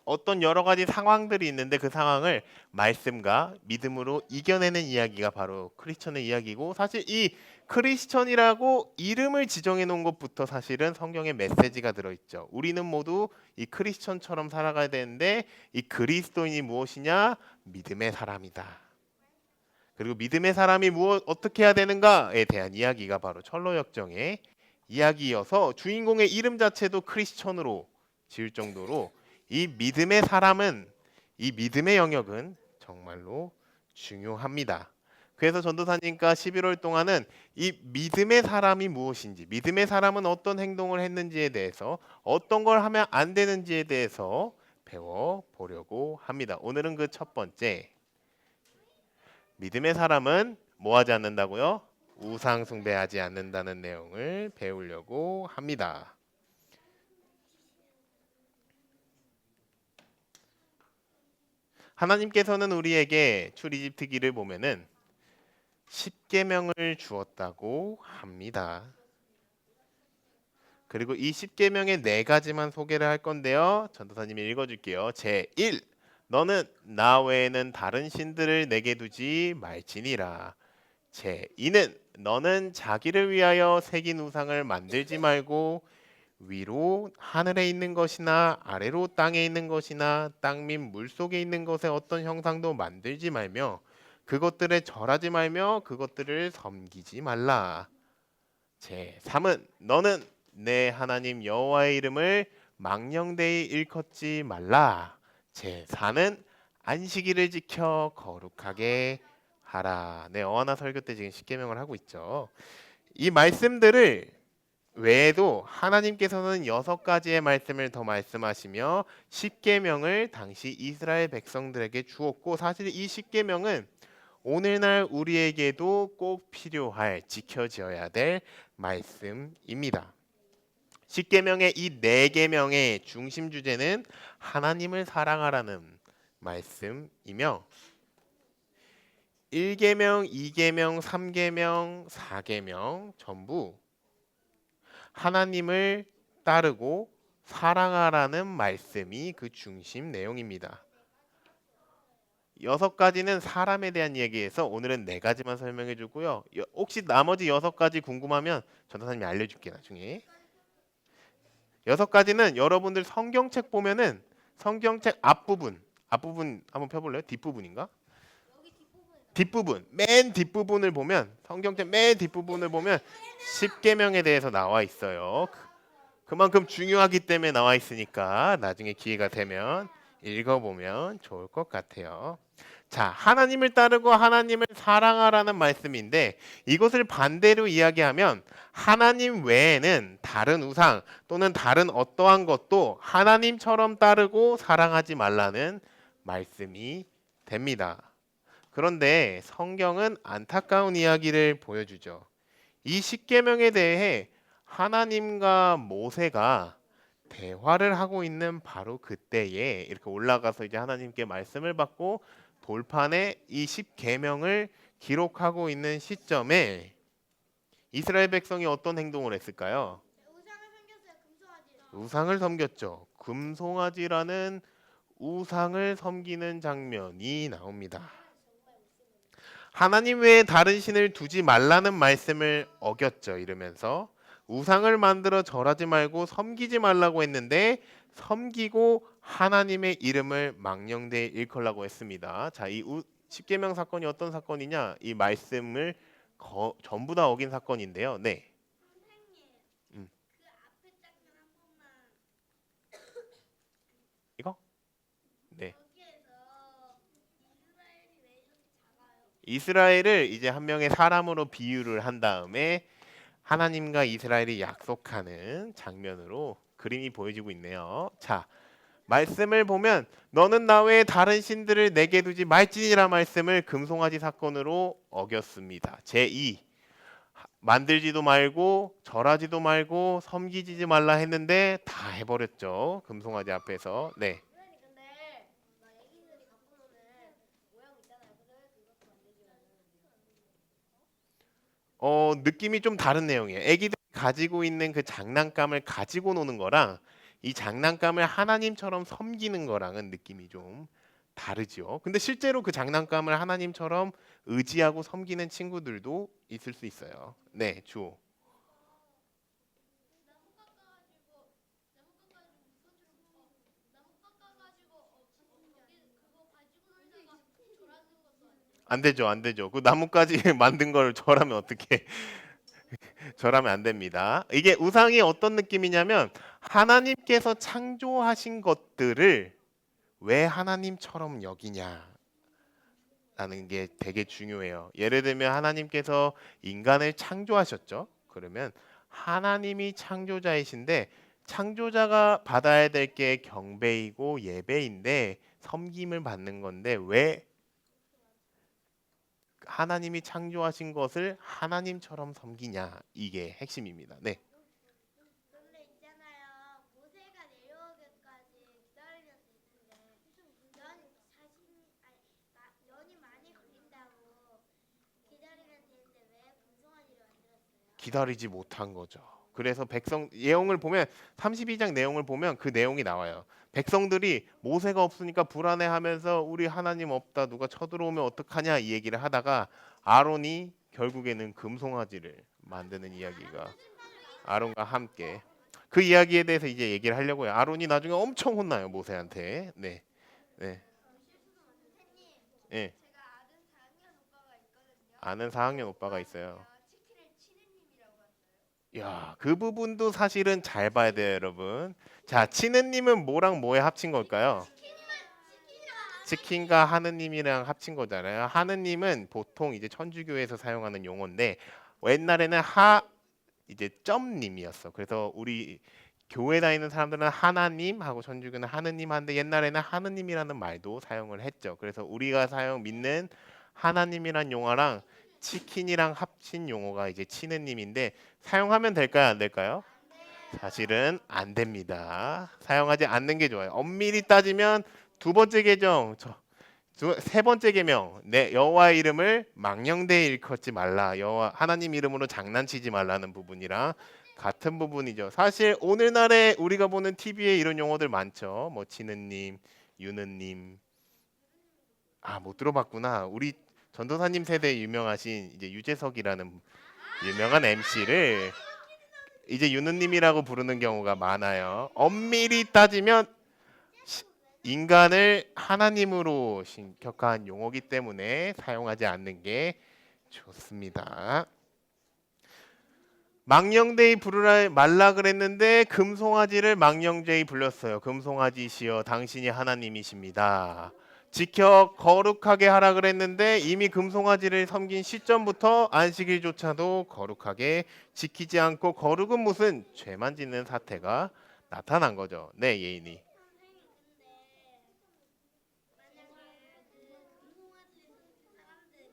어떤 여러 가지 상황들이 있는데 그 상황을 말씀과 믿음으로 이겨내는 이야기가 바로 크리스천의 이야기고, 사실 이 크리스천이라고 이름을 지정해 놓은 것부터 사실은 성경의 메시지가 들어있죠. 우리는 모두 이 크리스천처럼 살아가야 되는데 이 그리스도인이 무엇이냐? 믿음의 사람이다. 그리고 믿음의 사람이 어떻게 해야 되는가에 대한 이야기가 바로 철로역정의 이야기여서 주인공의 이름 자체도 크리스천으로 지을 정도로 이 믿음의 사람은, 이 믿음의 영역은 정말로 중요합니다. 그래서 전도사님과 11월 동안은 이 믿음의 사람이 무엇인지, 믿음의 사람은 어떤 행동을 했는지에 대해서, 어떤 걸 하면 안 되는지에 대해서 배워보려고 합니다. 오늘은 그 첫 번째, 믿음의 사람은 뭐 하지 않는다고요? 우상 숭배하지 않는다는 내용을 배우려고 합니다. 하나님께서는 우리에게 출애굽 특기를 보면은 10계명을 주었다고 합니다. 그리고 이 10계명의 4가지만 소개를 할 건데요. 전도사님이 읽어줄게요. 제1, 너는 나 외에는 다른 신들을 내게 두지 말지니라. 제2는 너는 자기를 위하여 새긴 우상을 만들지 말고 위로 하늘에 있는 것이나 아래로 땅에 있는 것이나 땅 및 물속에 있는 것의 어떤 형상도 만들지 말며 그것들에 절하지 말며 그것들을 섬기지 말라. 제3은 너는 내 하나님 여호와의 이름을 망령되이 일컫지 말라. 제4는 안식일을 지켜 거룩하게 하라. 네, 어하나 설교 때 지금 10계명을 하고 있죠. 이 말씀들을 외에도 하나님께서는 6가지의 말씀을 더 말씀하시며 10계명을 당시 이스라엘 백성들에게 주었고, 사실 이 10계명은 오늘날 우리에게도 꼭 필요할, 지켜져야 될 말씀입니다. 10계명의 이 4계명의 중심 주제는 하나님을 사랑하라는 말씀이며 1계명, 2계명, 3계명, 4계명 전부 하나님을 따르고 사랑하라는 말씀이 그 중심 내용입니다. 6가지는 사람에 대한 얘기에서 오늘은 4가지만 설명해 주고요. 혹시 나머지 6가지 궁금하면 전도사님이 알려줄게요, 나중에. 6가지는 여러분들 성경책 보면은 성경책 앞부분 한번 펴볼래요? 뒷부분인가? 뒷부분, 맨 뒷부분을 보면, 성경책 맨 뒷부분을 보면 10계명에 대해서 나와 있어요. 그만큼 중요하기 때문에 나와 있으니까 나중에 기회가 되면 읽어보면 좋을 것 같아요. 자, 하나님을 따르고 하나님을 사랑하라는 말씀인데, 이것을 반대로 이야기하면 하나님 외에는 다른 우상 또는 다른 어떠한 것도 하나님처럼 따르고 사랑하지 말라는 말씀이 됩니다. 그런데 성경은 안타까운 이야기를 보여주죠. 이 10계명에 대해 하나님과 모세가 대화를 하고 있는 바로 그때에 이렇게 올라가서 이제 하나님께 말씀을 받고 돌판에 이 10계명을 기록하고 있는 시점에 이스라엘 백성이 어떤 행동을 했을까요? 우상을 섬겼죠. 금송아지라는 우상을 섬기는 장면이 나옵니다. 하나님 외에 다른 신을 두지 말라는 말씀을 어겼죠. 이러면서 우상을 만들어 절하지 말고 섬기지 말라고 했는데 섬기고 하나님의 이름을 망령되이 일컬라고 했습니다. 자, 이 10계명 사건이 어떤 사건이냐? 이 말씀을 전부 다 어긴 사건인데요. 네. 이거? 네. 이스라엘을 이제 한 명의 사람으로 비유를 한 다음에 하나님과 이스라엘이 약속하는 장면으로 그림이 보여지고 있네요. 자, 말씀을 보면 너는 나 외에 다른 신들을 내게 두지 말지니라 말씀을 금송아지 사건으로 어겼습니다. 제2, 만들지도 말고 절하지도 말고 섬기지 말라 했는데 다 해버렸죠. 금송아지 앞에서. 네. 느낌이 좀 다른 내용이에요. 애기들이 가지고 있는 그 장난감을 가지고 노는 거랑 이 장난감을 하나님처럼 섬기는 거랑은 느낌이 좀 다르죠. 근데 실제로 그 장난감을 하나님처럼 의지하고 섬기는 친구들도 있을 수 있어요. 네, 주호. 안 되죠, 안 되죠. 그 나뭇가지 만든 걸 절하면 어떻게? 절하면 안 됩니다. 이게 우상이 어떤 느낌이냐면 하나님께서 창조하신 것들을 왜 하나님처럼 여기냐라는 게 되게 중요해요. 예를 들면 하나님께서 인간을 창조하셨죠. 그러면 하나님이 창조자이신데 창조자가 받아야 될 게 경배이고 예배인데 섬김을 받는 건데 왜 하나님이 창조하신 것을 하나님처럼 섬기냐, 이게 핵심입니다. 네. 근데 있잖아요. 모세가 내려오기까지 기다리면서 있는데 연이 많이 걸린다고 기다리면 되는데 왜 금송아지를 만들었어요? 기다리지 못한 거죠. 그래서 백성 내용을 보면 32장 내용을 보면 그 내용이 나와요. 백성들이 모세가 없으니까 불안해하면서 우리 하나님 없다, 누가 쳐들어오면 어떡하냐 이 얘기를 하다가 아론이 결국에는 금송아지를 만드는 이야기가 아론과 함께 그 이야기에 대해서 이제 얘기를 하려고요. 아론이 나중에 엄청 혼나요 모세한테. 네, 네, 네. 제가 아는 4학년 오빠가 있거든요. 아는 4학년 오빠가 있어요. 치킨을 치느님이라고 한대요. 야, 그 부분도 사실은 잘 봐야 돼요, 여러분. 자, 치느님은 뭐랑 뭐에 합친 걸까요? 치킨과 하느님이랑 합친 거잖아요. 하느님은 보통 이제 천주교에서 사용하는 용어인데 옛날에는 이제 점님이었어. 그래서 우리 교회 다니는 사람들은 하나님 하고 천주교는 하느님 하는데 옛날에는 하느님이라는 말도 사용을 했죠. 그래서 우리가 믿는 하나님이란 용어랑 치킨이랑 합친 용어가 이제 치느님인데 사용하면 될까요, 안 될까요? 사실은 안 됩니다. 사용하지 않는 게 좋아요. 엄밀히 따지면 두 번째 계명, 세 번째 계명, 내 여호와의 이름을 망령되이 일컫지 말라. 여호와 하나님 이름으로 장난치지 말라는 부분이랑 같은 부분이죠. 사실 오늘날에 우리가 보는 TV에 이런 용어들 많죠. 뭐 치느님, 유느님. 아, 못 들어봤구나. 우리 전도사님 세대에 유명하신 이제 유재석이라는 유명한 MC를 이제 유느님이라고 부르는 경우가 많아요. 엄밀히 따지면 인간을 하나님으로 신격한 용어기 때문에 사용하지 않는 게 좋습니다. 망령되이 부르라 말라 그랬는데 금송아지를 망령되이 불렀어요. 금송아지시여 당신이 하나님이십니다. 지켜 거룩하게 하라 그랬는데 이미 금송아지를 섬긴 시점부터 안식일조차도 거룩하게 지키지 않고 거룩은 무슨 죄만 짓는 사태가 나타난 거죠. 네, 예인이. 만약에 그 금송아지를 섬기는 사람들은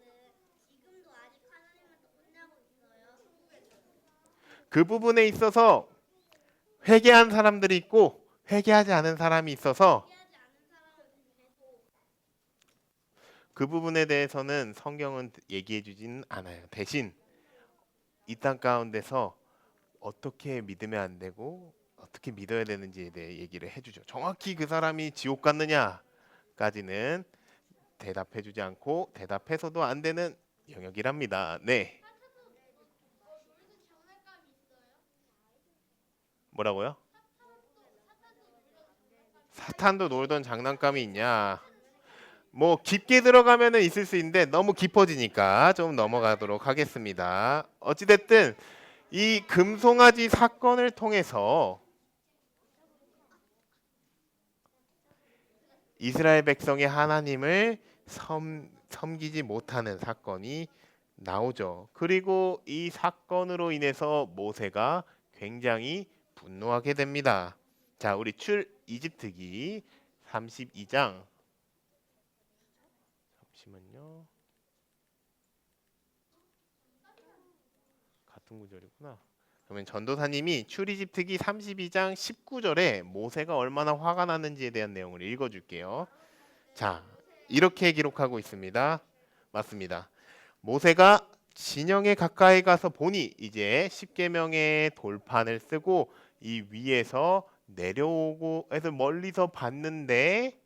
지금도 아직 하나님한테 혼나고 있어요. 그 부분에 있어서 회개한 사람들이 있고 회개하지 않은 사람이 있어서 그 부분에 대해서는 성경은 얘기해 주지는 않아요. 대신 이 땅 가운데서 어떻게 믿으면 안 되고 어떻게 믿어야 되는지에 대해 얘기를 해주죠. 정확히 그 사람이 지옥 갔느냐까지는 대답해 주지 않고 대답해서도 안 되는 영역이랍니다. 네. 뭐라고요? 사탄도 놀던 장난감이 있냐? 뭐 깊게 들어가면은 있을 수 있는데 너무 깊어지니까 좀 넘어가도록 하겠습니다. 어찌됐든 이 금송아지 사건을 통해서 이스라엘 백성이 하나님을 섬기지 못하는 사건이 나오죠. 그리고 이 사건으로 인해서 모세가 굉장히 분노하게 됩니다. 자, 우리 이집트기 32장 잠시만요. 같은 구절이구나. 그러면 전도사님이 출이집트기 32장 19절에 모세가 얼마나 화가 났는지에 대한 내용을 읽어줄게요. 자, 이렇게 기록하고 있습니다. 맞습니다. 모세가 진영에 가까이 가서 보니 이제 십계명의 돌판을 쓰고 이 위에서 내려오고 해서 멀리서 봤는데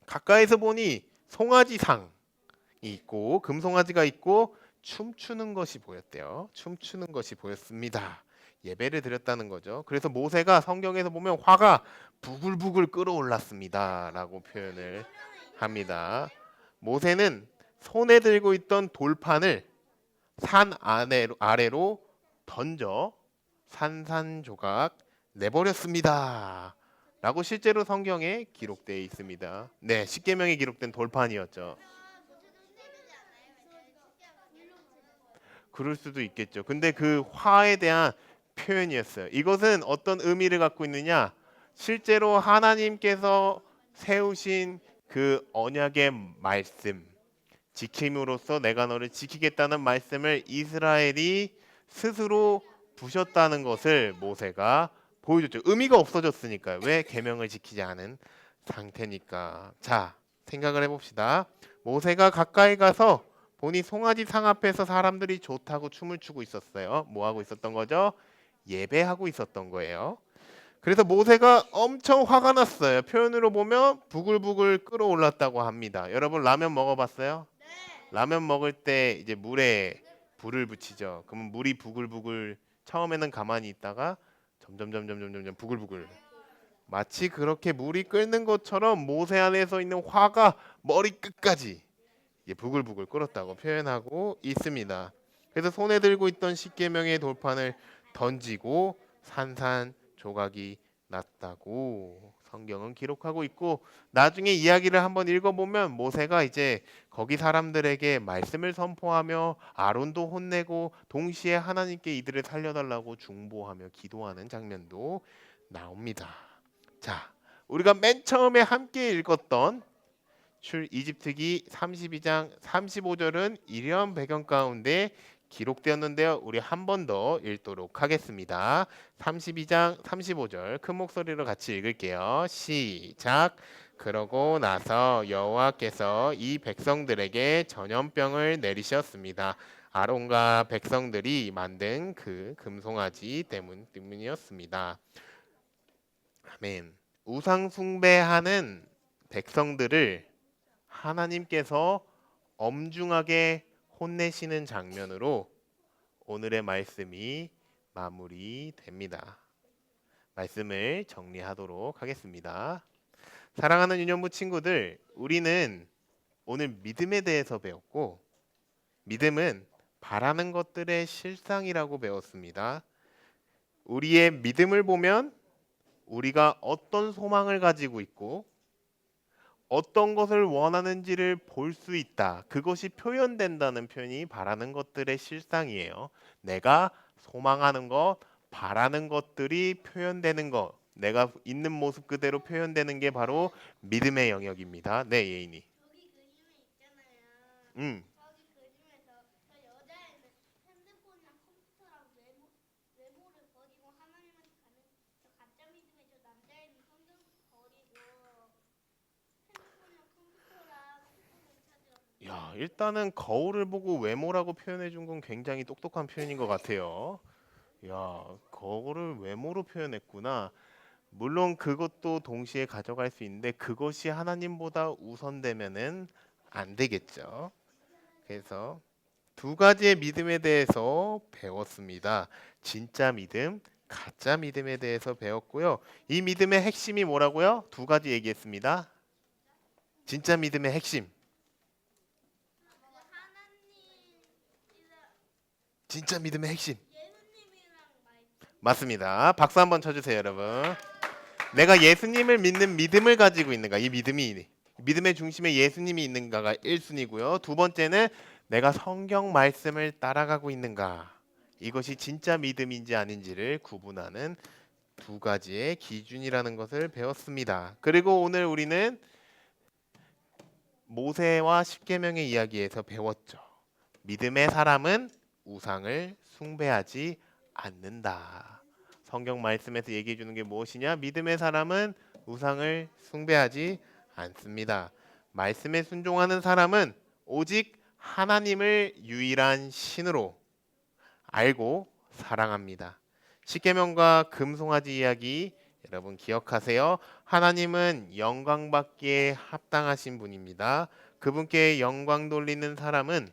가까이서 보니 송아지상이 있고 금송아지가 있고 춤추는 것이 보였대요. 춤추는 것이 보였습니다. 예배를 드렸다는 거죠. 그래서 모세가 성경에서 보면 화가 부글부글 끓어올랐습니다 라고 표현을 합니다. 모세는 손에 들고 있던 돌판을 산 아래로 던져 산산조각 내버렸습니다 라고 실제로 성경에 기록되어 있습니다. 네, 십계명에 기록된 돌판이었죠. 그럴 수도 있겠죠. 근데 그 화에 대한 표현이었어요. 이것은 어떤 의미를 갖고 있느냐? 실제로 하나님께서 세우신 그 언약의 말씀, 지킴으로써 내가 너를 지키겠다는 말씀을 이스라엘이 스스로 부셨다는 것을 모세가 보여줬죠. 의미가 없어졌으니까요. 왜? 계명을 지키지 않은 상태니까. 자, 생각을 해봅시다. 모세가 가까이 가서 보니 송아지 상 앞에서 사람들이 좋다고 춤을 추고 있었어요. 뭐 하고 있었던 거죠? 예배하고 있었던 거예요. 그래서 모세가 엄청 화가 났어요. 표현으로 보면 부글부글 끓어올랐다고 합니다. 여러분 라면 먹어봤어요? 라면 먹을 때 이제 물에 불을 붙이죠. 그러면 물이 부글부글 처음에는 가만히 있다가 점점 부글부글 마치 그렇게 물이 끓는 것처럼 모세 안에서 있는 화가 머리 끝까지 부글부글 끓었다고 표현하고 있습니다. 그래서 손에 들고 있던 십계명의 돌판을 던지고 산산조각이 났다고 성경은 기록하고 있고, 나중에 이야기를 한번 읽어보면 모세가 이제 거기 사람들에게 말씀을 선포하며 아론도 혼내고 동시에 하나님께 이들을 살려달라고 중보하며 기도하는 장면도 나옵니다. 자, 우리가 맨 처음에 함께 읽었던 이집트기 32장 35절은 이런 배경 가운데 기록되었는데요. 우리 한 번 더 읽도록 하겠습니다. 32장 35절 큰 목소리로 같이 읽을게요. 시작. 그러고 나서 여호와께서 이 백성들에게 전염병을 내리셨습니다. 아론과 백성들이 만든 그 금송아지 때문이었습니다. 아멘. 우상 숭배하는 백성들을 하나님께서 엄중하게 혼내시는 장면으로 오늘의 말씀이 마무리됩니다. 말씀을 정리하도록 하겠습니다. 사랑하는 유년부 친구들, 우리는 오늘 믿음에 대해서 배웠고, 믿음은 바라는 것들의 실상이라고 배웠습니다. 우리의 믿음을 보면 우리가 어떤 소망을 가지고 있고 어떤 것을 원하는지를 볼 수 있다. 그것이 표현된다는 표현이 바라는 것들의 실상이에요. 내가 소망하는 것, 바라는 것들이 표현되는 것, 내가 있는 모습 그대로 표현되는 게 바로 믿음의 영역입니다. 네, 예인이. 저기 그림에 있잖아요. 음. 저기 그림에서 저 여자애는 핸드폰이랑 컴퓨터랑 외모를 버리고 하나님한테 가는 저 가짜 믿음의 저 남자애는 성경 버리고 핸드폰이랑 컴퓨터랑 컴퓨터를 찾으러. 야, 일단은 거울을 보고 외모라고 표현해 준 건 굉장히 똑똑한 표현인 것 같아요. 야, 거울을 외모로 표현했구나. 물론 그것도 동시에 가져갈 수 있는데 그것이 하나님보다 우선되면은 안 되겠죠. 그래서 두 가지의 믿음에 대해서 배웠습니다. 진짜 믿음, 가짜 믿음에 대해서 배웠고요. 이 믿음의 핵심이 뭐라고요? 두 가지 얘기했습니다. 진짜 믿음의 핵심. 진짜 믿음의 핵심. 맞습니다. 박수 한번 쳐주세요, 여러분. 내가 예수님을 믿는 믿음을 가지고 있는가? 이 믿음이 믿음의 중심에 예수님이 있는가가 1순위고요. 두 번째는 내가 성경 말씀을 따라가고 있는가? 이것이 진짜 믿음인지 아닌지를 구분하는 두 가지의 기준이라는 것을 배웠습니다. 그리고 오늘 우리는 모세와 십계명의 이야기에서 배웠죠. 믿음의 사람은 우상을 숭배하지 않는다. 성경 말씀에서 얘기해 주는 게 무엇이냐? 믿음의 사람은 우상을 숭배하지 않습니다. 말씀에 순종하는 사람은 오직 하나님을 유일한 신으로 알고 사랑합니다. 십계명과 금송아지 이야기 여러분 기억하세요. 하나님은 영광 받기에 합당하신 분입니다. 그분께 영광 돌리는 사람은,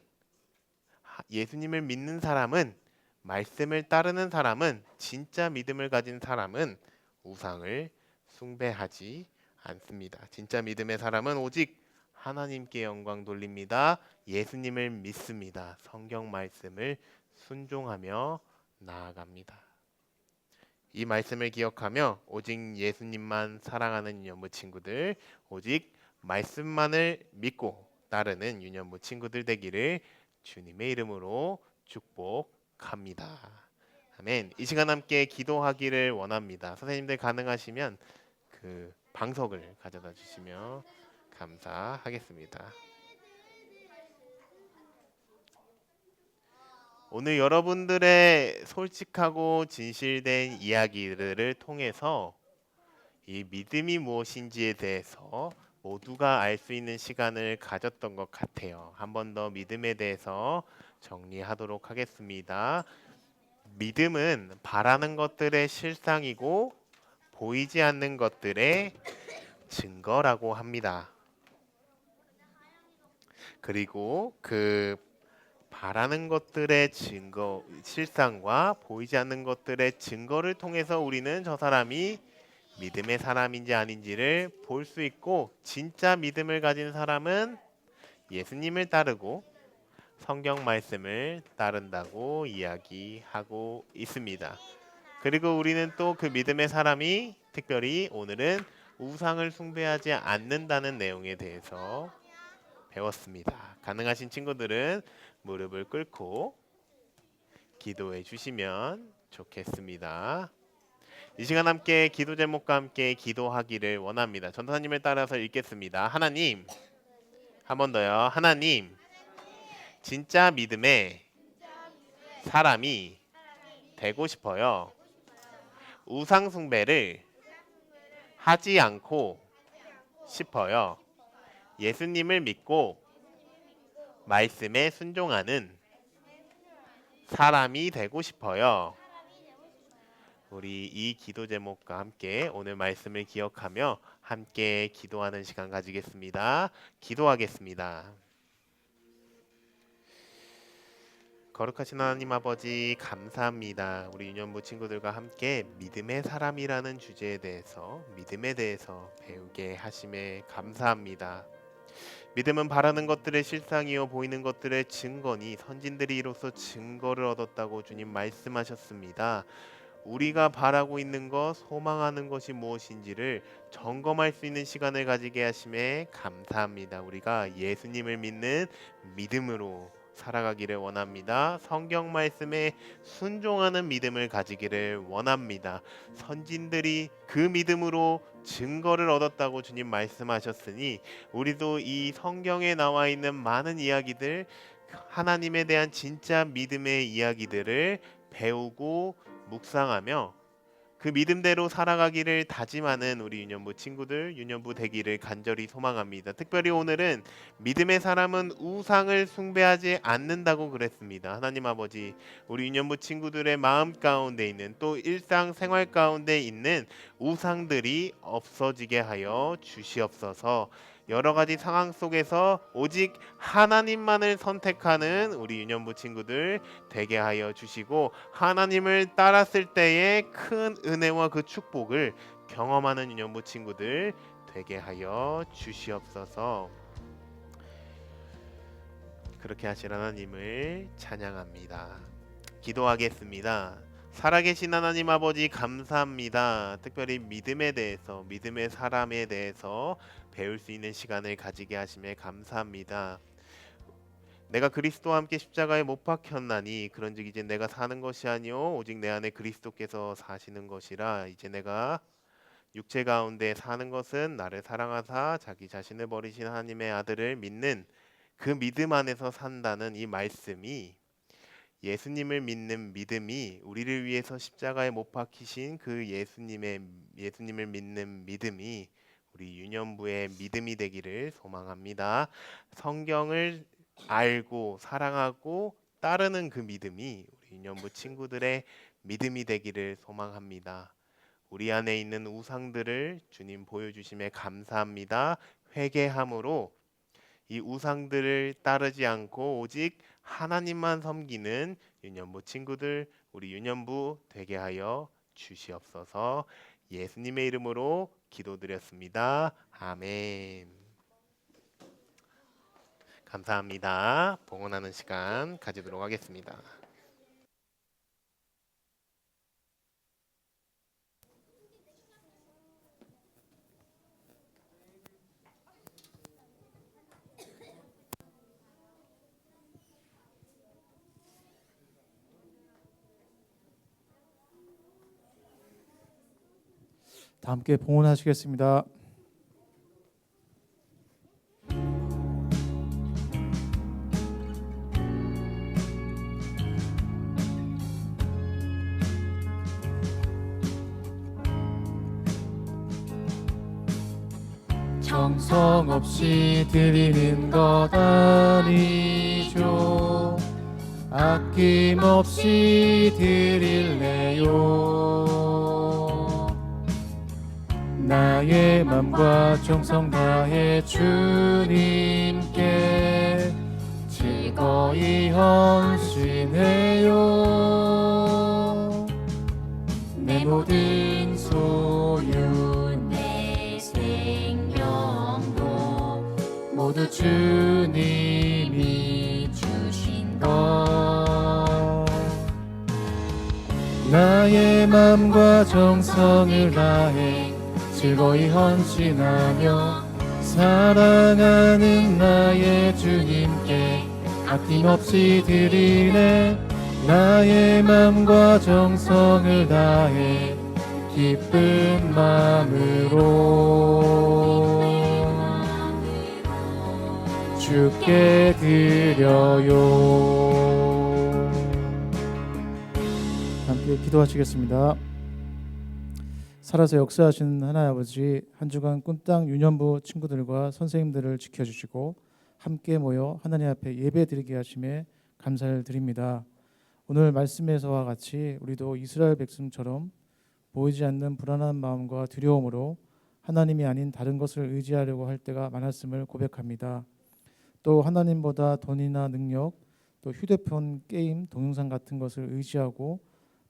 예수님을 믿는 사람은, 말씀을 따르는 사람은, 진짜 믿음을 가진 사람은 우상을 숭배하지 않습니다. 진짜 믿음의 사람은 오직 하나님께 영광 돌립니다. 예수님을 믿습니다. 성경 말씀을 순종하며 나아갑니다. 이 말씀을 기억하며 오직 예수님만 사랑하는 유년부 친구들, 오직 말씀만을 믿고 따르는 유년부 친구들 되기를 주님의 이름으로 축복합니다. 아멘. 이 시간 함께 기도하기를 원합니다. 선생님들 가능하시면 그 방석을 가져다 주시면 감사하겠습니다. 오늘 여러분들의 솔직하고 진실된 이야기들을 통해서 이 믿음이 무엇인지에 대해서 모두가 알 수 있는 시간을 가졌던 것 같아요. 한 번 더 믿음에 대해서 정리하도록 하겠습니다. 믿음은 바라는 것들의 실상이고 보이지 않는 것들의 증거라고 합니다. 그리고 그 바라는 것들의 증거, 실상과 보이지 않는 것들의 증거를 통해서 우리는 저 사람이 믿음의 사람인지 아닌지를 볼 수 있고, 진짜 믿음을 가진 사람은 예수님을 따르고 성경 말씀을 따른다고 이야기하고 있습니다. 그리고 우리는 또 그 믿음의 사람이 특별히 오늘은 우상을 숭배하지 않는다는 내용에 대해서 배웠습니다. 가능하신 친구들은 무릎을 꿇고 기도해 주시면 좋겠습니다. 이 시간 함께 기도 제목과 함께 기도하기를 원합니다. 전도사님을 따라서 읽겠습니다. 하나님, 한 번 더요. 하나님, 진짜 믿음의 사람이 되고 싶어요. 우상 숭배를 하지 않고 싶어요. 예수님을 믿고 말씀에 순종하는 사람이 되고 싶어요. 우리 이 기도 제목과 함께 오늘 말씀을 기억하며 함께 기도하는 시간 가지겠습니다. 기도하겠습니다. 거룩하신 하나님 아버지, 감사합니다. 우리 유년부 친구들과 함께 믿음의 사람이라는 주제에 대해서, 믿음에 대해서 배우게 하심에 감사합니다. 믿음은 바라는 것들의 실상이요 보이는 것들의 증거니 선진들이 이로써 증거를 얻었다고 주님 말씀하셨습니다. 우리가 바라고 있는 것, 소망하는 것이 무엇인지를 점검할 수 있는 시간을 가지게 하심에 감사합니다. 우리가 예수님을 믿는 믿음으로 살아가기를 원합니다. 성경 말씀에 순종하는 믿음을 가지기를 원합니다. 선진들이 그 믿음으로 증거를 얻었다고 주님 말씀하셨으니 우리도 이 성경에 나와 있는 많은 이야기들, 하나님에 대한 진짜 믿음의 이야기들을 배우고 묵상하며 그 믿음대로 살아가기를 다짐하는 우리 유년부 친구들, 유년부 되기를 간절히 소망합니다. 특별히 오늘은 믿음의 사람은 우상을 숭배하지 않는다고 그랬습니다. 하나님 아버지, 우리 유년부 친구들의 마음 가운데 있는, 또 일상생활 가운데 있는 우상들이 없어지게 하여 주시옵소서. 여러 가지 상황 속에서 오직 하나님만을 선택하는 우리 유년부 친구들 되게 하여 주시고, 하나님을 따랐을 때의 큰 은혜와 그 축복을 경험하는 유년부 친구들 되게 하여 주시옵소서. 그렇게 하실 하나님을 찬양합니다. 기도하겠습니다. 살아계신 하나님 아버지, 감사합니다. 특별히 믿음에 대해서, 믿음의 사람에 대해서 배울 수 있는 시간을 가지게 하심에 감사합니다. 내가 그리스도와 함께 십자가에 못 박혔나니 그런즉 이제 내가 사는 것이 아니요 오직 내 안에 그리스도께서 사시는 것이라. 이제 내가 육체 가운데 사는 것은 나를 사랑하사 자기 자신을 버리신 하나님의 아들을 믿는 그 믿음 안에서 산다는 이 말씀이, 예수님을 믿는 믿음이, 우리를 위해서 십자가에 못 박히신 그 예수님을 믿는 믿음이 우리 유년부의 믿음이 되기를 소망합니다. 성경을 알고 사랑하고 따르는 그 믿음이 우리 유년부 친구들의 믿음이 되기를 소망합니다. 우리 안에 있는 우상들을 주님 보여주심에 감사합니다. 회개함으로 이 우상들을 따르지 않고 오직 하나님만 섬기는 유년부 친구들, 우리 유년부 되게 하여 주시옵소서. 예수님의 이름으로 기도드렸습니다. 아멘. 감사합니다. 봉헌하는 시간 가지도록 하겠습니다. 다 함께 봉헌하시겠습니다. 정성 없이 드리는 것 아니죠. 아낌없이 드릴래요. 나의 맘과 정성 다해 주님께 즐거이 헌신해요. 내 모든 소유 내 생명도 모두 주님이 주신 것. 나의 맘과 정성을 다해 즐거이 헌신하며 사랑하는 나의 주님께 아낌없이 드리네. 나의 맘과 정성을 다해 기쁜 마음으로 주께 드려요. 함께 기도하시겠습니다. 살아서 역사하시는 하나님 아버지, 한 주간 꿈땅 유년부 친구들과 선생님들을 지켜주시고 함께 모여 하나님 앞에 예배드리게 하심에 감사를 드립니다. 오늘 말씀에서와 같이 우리도 이스라엘 백성처럼 보이지 않는 불안한 마음과 두려움으로 하나님이 아닌 다른 것을 의지하려고 할 때가 많았음을 고백합니다. 또 하나님보다 돈이나 능력, 또 휴대폰, 게임, 동영상 같은 것을 의지하고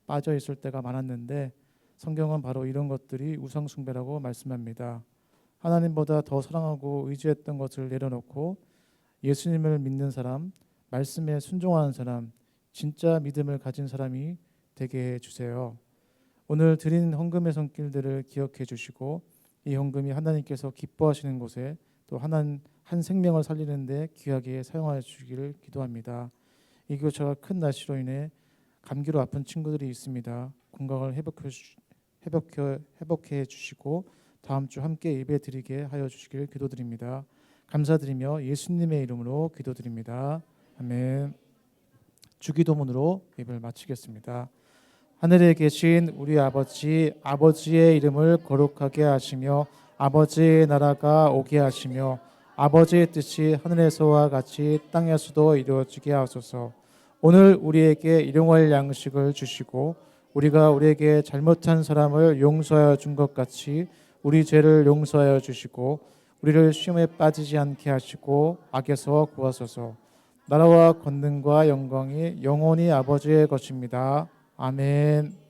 빠져 있을 때가 많았는데 성경은 바로 이런 것들이 우상 숭배라고 말씀합니다. 하나님보다 더 사랑하고 의지했던 것을 내려놓고 예수님을 믿는 사람, 말씀에 순종하는 사람, 진짜 믿음을 가진 사람이 되게 해주세요. 오늘 드린 헌금의 손길들을 기억해 주시고 이 헌금이 하나님께서 기뻐하시는 곳에 또 한 생명을 살리는 데 귀하게 사용하여 주시기를 기도합니다. 이 교차가 큰 날씨로 인해 감기로 아픈 친구들이 있습니다. 건강을 회복해 주시고 다음 주 함께 예배 드리게 하여 주시기를 기도드립니다. 감사드리며 예수님의 이름으로 기도드립니다. 아멘. 주기도문으로 예배를 마치겠습니다. 하늘에 계신 우리 아버지, 아버지의 이름을 거룩하게 하시며 아버지의 나라가 오게 하시며 아버지의 뜻이 하늘에서와 같이 땅에서도 이루어지게 하소서. 오늘 우리에게 일용할 양식을 주시고 우리가 우리에게 잘못한 사람을 용서하여 준 것 같이 우리 죄를 용서하여 주시고 우리를 시험에 빠지지 않게 하시고 악에서 구하소서. 나라와 권능과 영광이 영원히 아버지의 것입니다. 아멘.